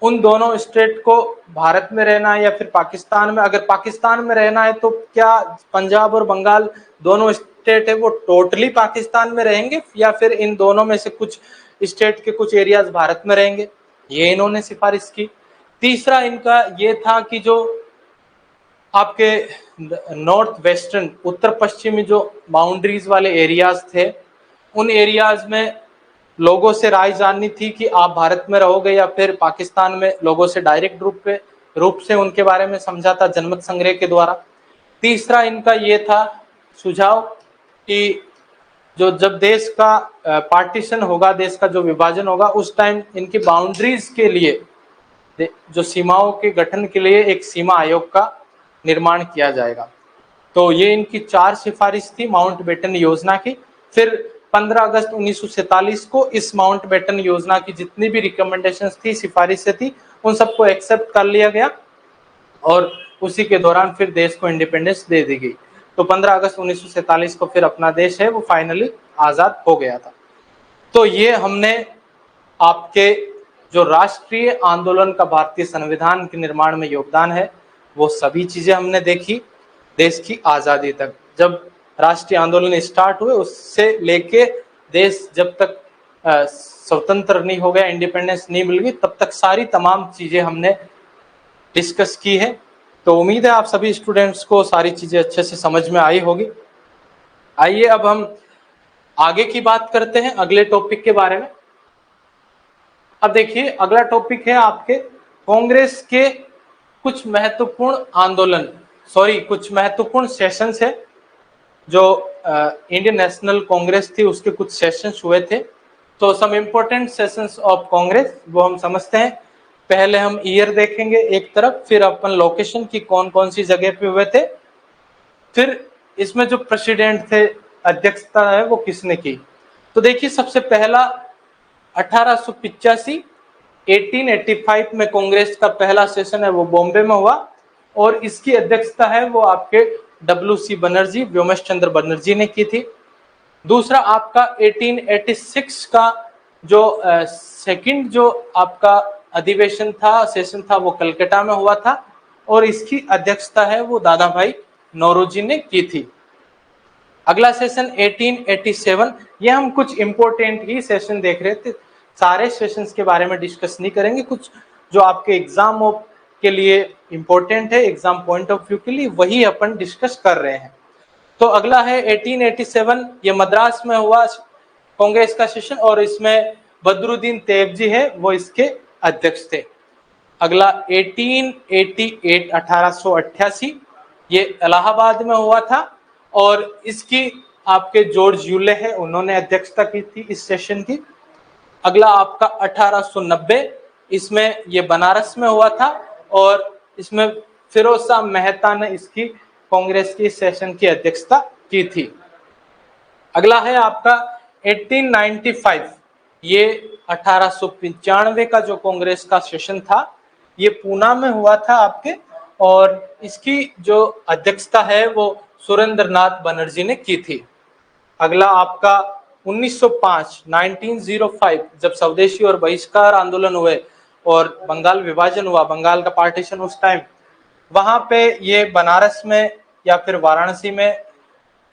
Speaker 1: उन दोनों स्टेट को भारत में रहना है या फिर पाकिस्तान में। अगर पाकिस्तान में रहना है तो क्या पंजाब और बंगाल दोनों स्टेट है वो टोटली पाकिस्तान में रहेंगे या फिर इन दोनों में से कुछ स्टेट के कुछ एरियाज भारत में रहेंगे, ये इन्होंने सिफारिश की। तीसरा इनका ये था कि जो आपके नॉर्थ वेस्टर्न उत्तर पश्चिमी जो बाउंड्रीज वाले एरियाज थे, उन एरियाज में लोगों से राय जाननी थी कि आप भारत में रहोगे या फिर पाकिस्तान में, लोगों से डायरेक्ट रूप से उनके बारे में समझा था जनमत संग्रह के द्वारा। तीसरा इनका ये था सुझाव कि जो जब देश का पार्टीशन होगा, देश का जो विभाजन होगा, उस टाइम इनकी बाउंड्रीज के लिए, जो सीमाओं के गठन के लिए एक सीमा आयोग का निर्माण किया जाएगा। तो ये इनकी 4 सिफारिश थी माउंटबेटन योजना की। फिर 15 अगस्त 1947 को इस माउंटबेटन योजना की जितनी भी रिकमेंडेशंस थी, सिफारिशें थी, उन सबको एक्सेप्ट कर लिया गया और उसी के दौरान फिर देश को इंडिपेंडेंस दे दी गई। तो 15 अगस्त 1947 को फिर अपना देश है वो फाइनली आजाद हो गया था। तो ये हमने आपके जो राष्ट्रीय आंदोलन का भारतीय संविधान के निर्माण में योगदान है वो सभी चीजें हमने देखी देश की आजादी तक। जब राष्ट्रीय आंदोलन स्टार्ट हुए उससे लेके देश जब तक स्वतंत्र नहीं हो गया, इंडिपेंडेंस नहीं मिल गई, तब तक सारी तमाम चीजें हमने डिस्कस की है। तो उम्मीद है आप सभी स्टूडेंट्स को सारी चीजें अच्छे से समझ में आई होगी। आइए अब हम आगे की बात करते हैं अगले टॉपिक के बारे में। अब देखिए अगला टॉपिक है आपके कांग्रेस के कुछ महत्वपूर्ण आंदोलन, कुछ महत्वपूर्ण सेशंस है जो इंडियन नेशनल कांग्रेस थी उसके कुछ सेशंस हुए थे। तो some important sessions of Congress वो हम समझते हैं। पहले हम ईयर देखेंगे एक तरफ, फिर अपन लोकेशन की कौन कौन सी जगह पे हुए थे, फिर इसमें जो प्रेसिडेंट थे अध्यक्षता है वो किसने की। तो देखिए सबसे पहला 1885 1885 में कांग्रेस का पहला सेशन है वो बॉम्बे में हुआ और इसकी अध्यक्षता है वो आपके WC बनर्जी, व्योमेश चंद्र बनर्जी ने की थी। दूसरा आपका 1886 का जो सेकंड जो आपका अधिवेशन था, सेशन था, वो कलकत्ता में हुआ था और इसकी अध्यक्षता है वो दादा भाई नौरोजी ने की थी। अगला सेशन 1887, ये हम कुछ इंपॉर्टेंट ही सेशन देख रहे थे, सारे सेशंस के बारे में डिस्कस नहीं करेंगे, कुछ जो आपके एग्जाम के लिए इंपॉर्टेंट है, एग्जाम पॉइंट ऑफ व्यू के लिए, वही अपन डिस्कस कर रहे हैं। तो अगला है 1887, ये मद्रास में हुआ कांग्रेस का सेशन और इसमें बदरुद्दीन तैयबजी है वो इसके अध्यक्ष थे। अगला 1888 1888 ये इलाहाबाद में हुआ था और इसकी आपके जॉर्ज यूले है उन्होंने अध्यक्षता की थी इस सेशन की। अगला आपका 1890, इसमें ये बनारस में हुआ था और इसमें फिरोज शाह मेहता ने इसकी कांग्रेस की सेशन की अध्यक्षता की थी। अगला है आपका 1895, ये 1895 का जो कांग्रेस का सेशन था ये पूना में हुआ था आपके और इसकी जो अध्यक्षता है वो सुरेंद्र नाथ बनर्जी ने की थी। अगला आपका 1905 1905 जब स्वदेशी और बहिष्कार आंदोलन हुए और बंगाल विभाजन हुआ, बंगाल का पार्टीशन उस टाइम, वहां पे ये बनारस में या फिर वाराणसी में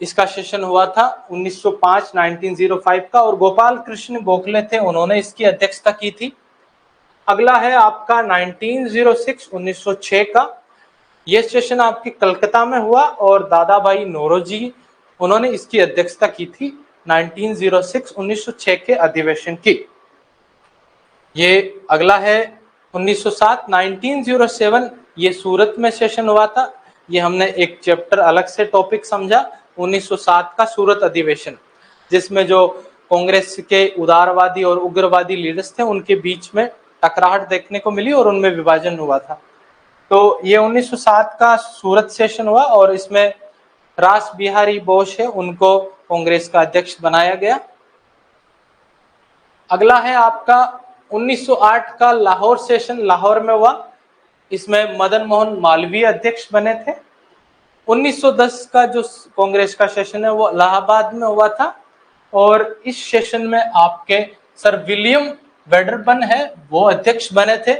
Speaker 1: इसका सेशन हुआ था 1905 1905 का और गोपाल कृष्ण गोखले थे उन्होंने इसकी अध्यक्षता की थी। अगला है आपका 1906 1906 का, यह सेशन आपकी कलकत्ता में हुआ और दादा भाई नौरोजी उन्होंने इसकी अध्यक्षता की थी 1906 1906 के अधिवेशन की। ये अगला है 1907 1907, ये सूरत में सेशन हुआ था, ये हमने एक चैप्टर अलग से टॉपिक समझा 1907 का सूरत अधिवेशन, जिसमें जो कांग्रेस के उदारवादी और उग्रवादी लीडर्स थे उनके बीच में टकराहट देखने को मिली और उनमें विभाजन हुआ था। तो ये 1907 का सूरत सेशन हुआ और इसमें रास बिहारी बोस है उनको कांग्रेस का अध्यक्ष बनाया गया। अगला है आपका 1908 का लाहौर सेशन, लाहौर में हुआ, इसमें मदन मोहन मालवीय अध्यक्ष बने थे। 1910 का जो कांग्रेस का सेशन है वो इलाहाबाद में हुआ था और इस सेशन में आपके सर विलियम वेडरबर्न है वो अध्यक्ष बने थे।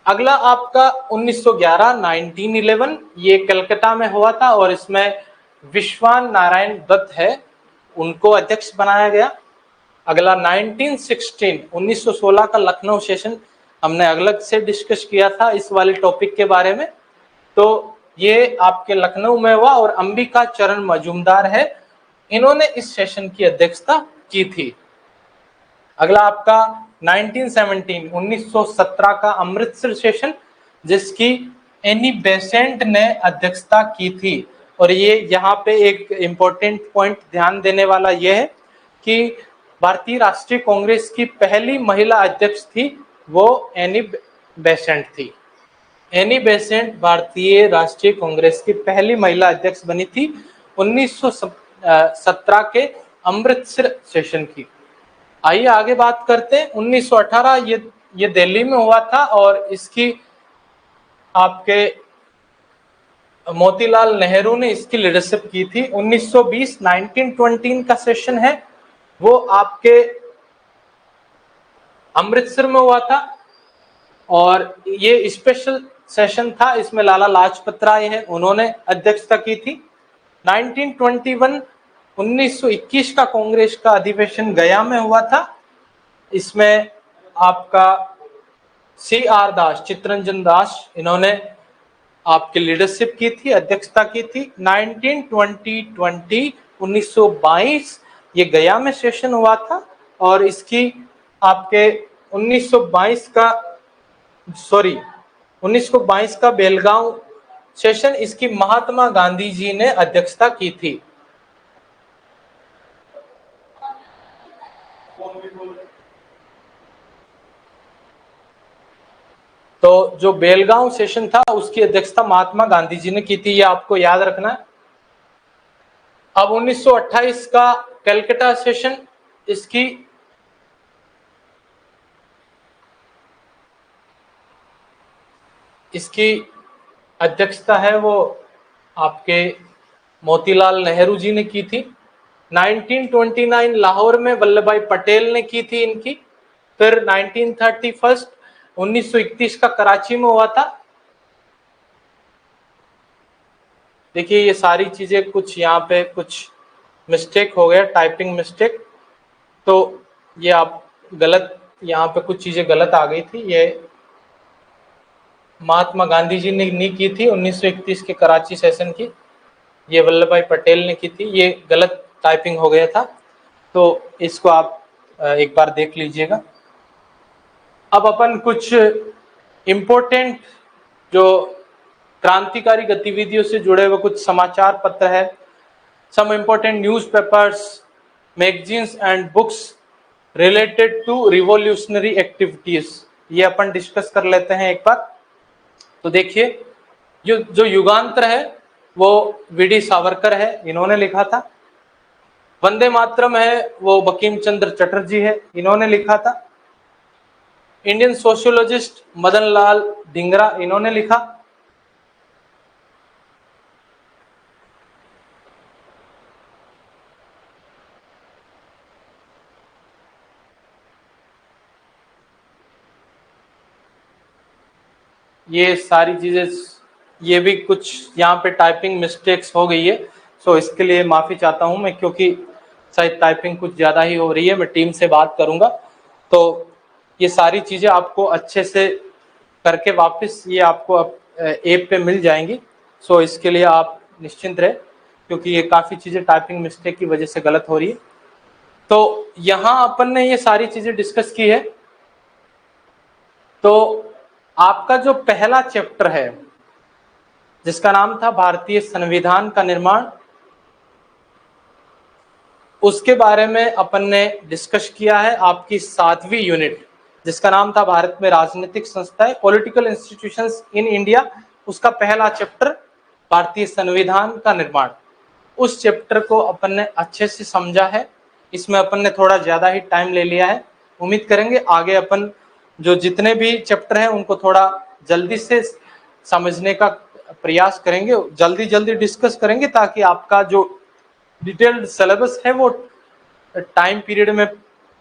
Speaker 1: अगला आपका 1911 1911, ये कलकत्ता में हुआ था और इसमें विश्वान नारायण दत्त है उनको अध्यक्ष बनाया गया। अगला 1916 1916 का लखनऊ सेशन हमने अलग से डिस्कस किया था इस वाले टॉपिक के बारे में, तो ये आपके लखनऊ में हुआ और अंबिका चरण मजूमदार है इन्होंने इस सेशन की अध्यक्षता की थी। अगला आपका 1917 1917 का अमृतसर सेशन जिसकी एनी बेसेंट ने अध्यक्षता की थी और ये यहाँ पे एक इम्पोर्टेंट पॉइंट ध्यान देने वाला यह है कि भारतीय राष्ट्रीय कांग्रेस की पहली महिला अध्यक्ष थी वो एनी बेसेंट थी। एनी बेसेंट भारतीय राष्ट्रीय कांग्रेस की पहली महिला अध्यक्ष बनी थी 1917 के अमृतसर सेशन की। आइए आगे बात करते हैं 1918, ये ये दिल्ली में हुआ था और इसकी आपके मोतीलाल नेहरू ने इसकी लीडरशिप की थी। 1920 1920 का सेशन है वो आपके अमृतसर में हुआ था और ये स्पेशल सेशन था, इसमें लाला लाजपत राय है, उन्होंने अध्यक्षता की थी। 1921 1921 का कांग्रेस का अधिवेशन गया में हुआ था, इसमें आपका CR दास, चित्तरंजन दास, इन्होंने आपकी लीडरशिप की थी, अध्यक्षता की थी। 1922 ये गया में सेशन हुआ था और इसकी आपके 1922 का बेलगांव सेशन, इसकी महात्मा गांधी जी ने अध्यक्षता की थी। तो जो बेलगांव सेशन था उसकी अध्यक्षता महात्मा गांधी जी ने की थी, ये आपको याद रखना है। अब 1928 का कलकत्ता सेशन, इसकी अध्यक्षता है वो आपके मोतीलाल नेहरू जी ने की थी। 1929 लाहौर में वल्लभ भाई पटेल ने की थी इनकी। फिर 1931 का कराची में हुआ था। देखिए ये सारी चीजें कुछ यहाँ पे कुछ मिस्टेक हो गया, टाइपिंग मिस्टेक, तो ये आप गलत, यहाँ पे कुछ चीजें गलत आ गई थी। ये महात्मा गांधी जी ने नहीं की थी 1931 के कराची सेशन की, ये वल्लभ भाई पटेल ने की थी, ये गलत टाइपिंग हो गया था, तो इसको आप एक बार देख लीजिएगा। अब अपन कुछ इम्पोर्टेंट जो क्रांतिकारी गतिविधियों से जुड़े हुए कुछ समाचार पत्र है, some important newspapers, magazines and books related to revolutionary activities, ये अपन डिस्कस कर लेते हैं एक बार। तो देखिए जो युगांतर है वो वीडी सावरकर है, इन्होंने लिखा था। वंदे मातरम है वो बंकिम चंद्र चटर्जी है, इन्होंने लिखा था। इंडियन सोशियोलॉजिस्ट मदन लाल धिंगरा, इन्होंने लिखा। ये सारी चीजें, ये भी कुछ यहाँ पे टाइपिंग मिस्टेक्स हो गई है, सो इसके लिए माफी चाहता हूं मैं, क्योंकि शायद टाइपिंग कुछ ज्यादा ही हो रही है। मैं टीम से बात करूंगा तो ये सारी चीजें आपको अच्छे से करके वापस ये आपको ऐप पे मिल जाएंगी। सो इसके लिए आप निश्चिंत रहे, क्योंकि ये काफी चीजें टाइपिंग मिस्टेक की वजह से गलत हो रही है। तो यहाँ अपन ने ये सारी चीजें डिस्कस की है। तो आपका जो पहला चैप्टर है जिसका नाम था भारतीय संविधान का निर्माण, उसके बारे में अपन ने डिस्कस किया है। आपकी 7वीं यूनिट जिसका नाम था भारत में राजनीतिक संस्थाएं, पॉलिटिकल इंस्टीट्यूशंस इन इंडिया, उसका पहला चैप्टर भारतीय संविधान का निर्माण, उस चैप्टर को अपन ने अच्छे से समझा है। इसमें अपन ने थोड़ा ज्यादा ही टाइम ले लिया है। उम्मीद करेंगे आगे अपन जो जितने भी चैप्टर हैं उनको थोड़ा जल्दी से समझने का प्रयास करेंगे, जल्दी जल्दी डिस्कस करेंगे, ताकि आपका जो डिटेल्ड सिलेबस है वो टाइम पीरियड में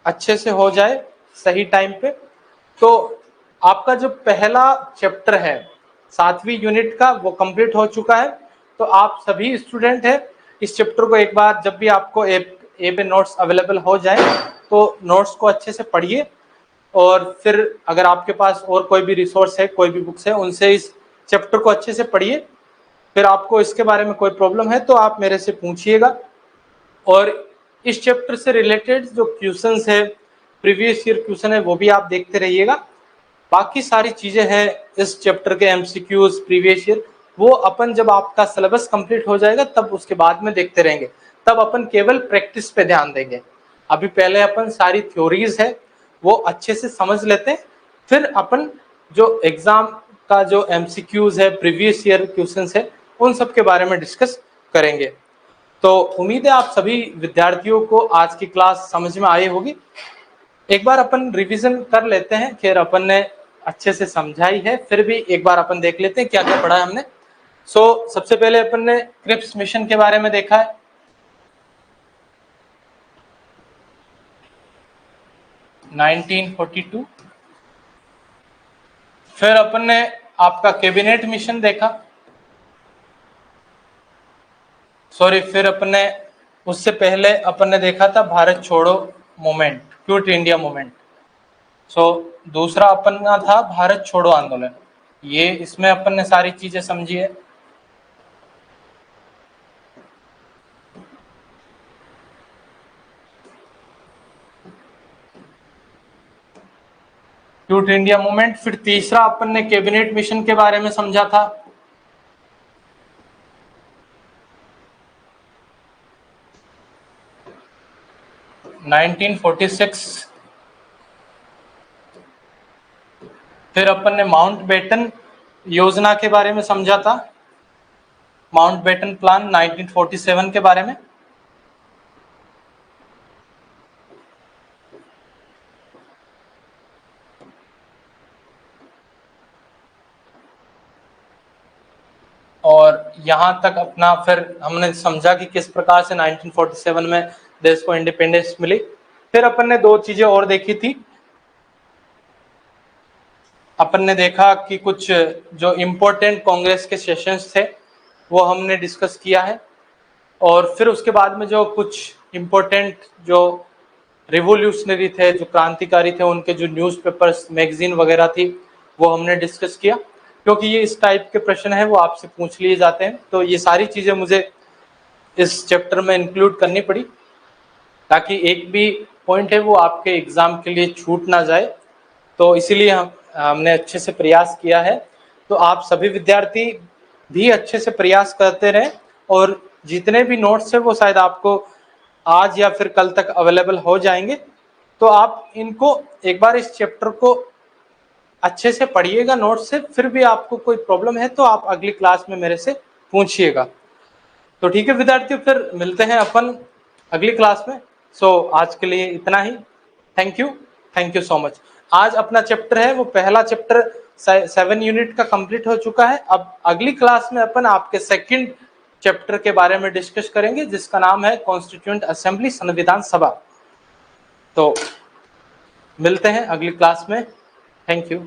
Speaker 1: अच्छे से हो जाए, सही टाइम पे। तो आपका जो पहला चैप्टर है 7वीं यूनिट का वो कंप्लीट हो चुका है। तो आप सभी स्टूडेंट हैं, इस चैप्टर को एक बार जब भी आपको ऐप पे नोट्स अवेलेबल हो जाए तो नोट्स को अच्छे से पढ़िए, और फिर अगर आपके पास और कोई भी रिसोर्स है, कोई भी बुक्स है, उनसे इस चैप्टर को अच्छे से पढ़िए। फिर आपको इसके बारे में कोई प्रॉब्लम है तो आप मेरे से पूछिएगा। और इस चैप्टर से रिलेटेड जो क्वेश्चंस है, प्रीवियस ईयर क्वेश्चन है, वो भी आप देखते रहिएगा। बाकी सारी चीजें हैं इस चैप्टर के एमसीक्यूज प्रीवियस ईयर, वो अपन जब आपका सिलेबस कंप्लीट हो जाएगा तब उसके बाद में देखते रहेंगे, तब अपन केवल प्रैक्टिस पे ध्यान देंगे। अभी पहले अपन सारी थ्योरीज है वो अच्छे से समझ लेते हैं, फिर अपन जो एग्जाम का जो एमसीक्यूज है, प्रीवियस ईयर क्वेश्चंस है, उन सब के बारे में डिस्कस करेंगे। तो उम्मीद है आप सभी विद्यार्थियों को आज की क्लास समझ में आई होगी। एक बार अपन रिवीजन कर लेते हैं, खैर अपन ने अच्छे से समझाई है, फिर भी एक बार अपन देख लेते हैं क्या क्या पढ़ा है हमने। सबसे पहले अपन ने क्रिप्स मिशन के बारे में देखा है, (1942). फिर अपन ने आपका कैबिनेट मिशन देखा, फिर अपन ने उससे पहले अपन ने देखा था भारत छोड़ो मूवमेंट, क्विट इंडिया मूवमेंट। दूसरा अपन का था भारत छोड़ो आंदोलन, ये इसमें अपन ने सारी चीजें समझी है। Quit India movement. फिर तीसरा अपन ने कैबिनेट मिशन के बारे में समझा था, (1946). फिर अपन ने माउंटबेटन योजना के बारे में समझा था, माउंटबेटन प्लान 1947 के बारे में। और यहां तक अपना फिर हमने समझा कि किस प्रकार से 1947 में देश को इंडिपेंडेंस मिली। फिर अपन ने दो चीजें और देखी थी, अपन ने देखा कि कुछ जो इम्पोर्टेंट कांग्रेस के सेशंस थे वो हमने डिस्कस किया है, और फिर उसके बाद में जो कुछ इम्पोर्टेंट जो रिवोल्यूशनरी थे, जो क्रांतिकारी थे, उनके जो न्यूज़पेपर्स मैगजीन वगैरह थी वो हमने डिस्कस किया, क्योंकि ये इस टाइप के प्रश्न है वो आपसे पूछ लिए जाते हैं। तो ये सारी चीजें मुझे इस चैप्टर में इंक्लूड करनी पड़ी, ताकि एक भी पॉइंट है वो आपके एग्जाम के लिए छूट ना जाए। तो इसीलिए हमने अच्छे से प्रयास किया है। तो आप सभी विद्यार्थी भी अच्छे से प्रयास करते रहें, और जितने भी नोट्स है वो शायद आपको आज या फिर कल तक अवेलेबल हो जाएंगे। तो आप इनको एक बार इस चैप्टर को अच्छे से पढ़िएगा नोट से, फिर भी आपको कोई प्रॉब्लम है तो आप अगली क्लास में मेरे से पूछिएगा। तो ठीक है विद्यार्थियों, फिर मिलते हैं अपन अगली क्लास में। आज के लिए इतना ही। Thank you so much. आज अपना चैप्टर है वो पहला चैप्टर 7 यूनिट का कंप्लीट हो चुका है। अब अगली क्लास में अपन आपके सेकंड चैप्टर के बारे में डिस्कस करेंगे, जिसका नाम है कॉन्स्टिट्यूएंट असेंबली, संविधान सभा। तो मिलते हैं अगली क्लास में। Thank you.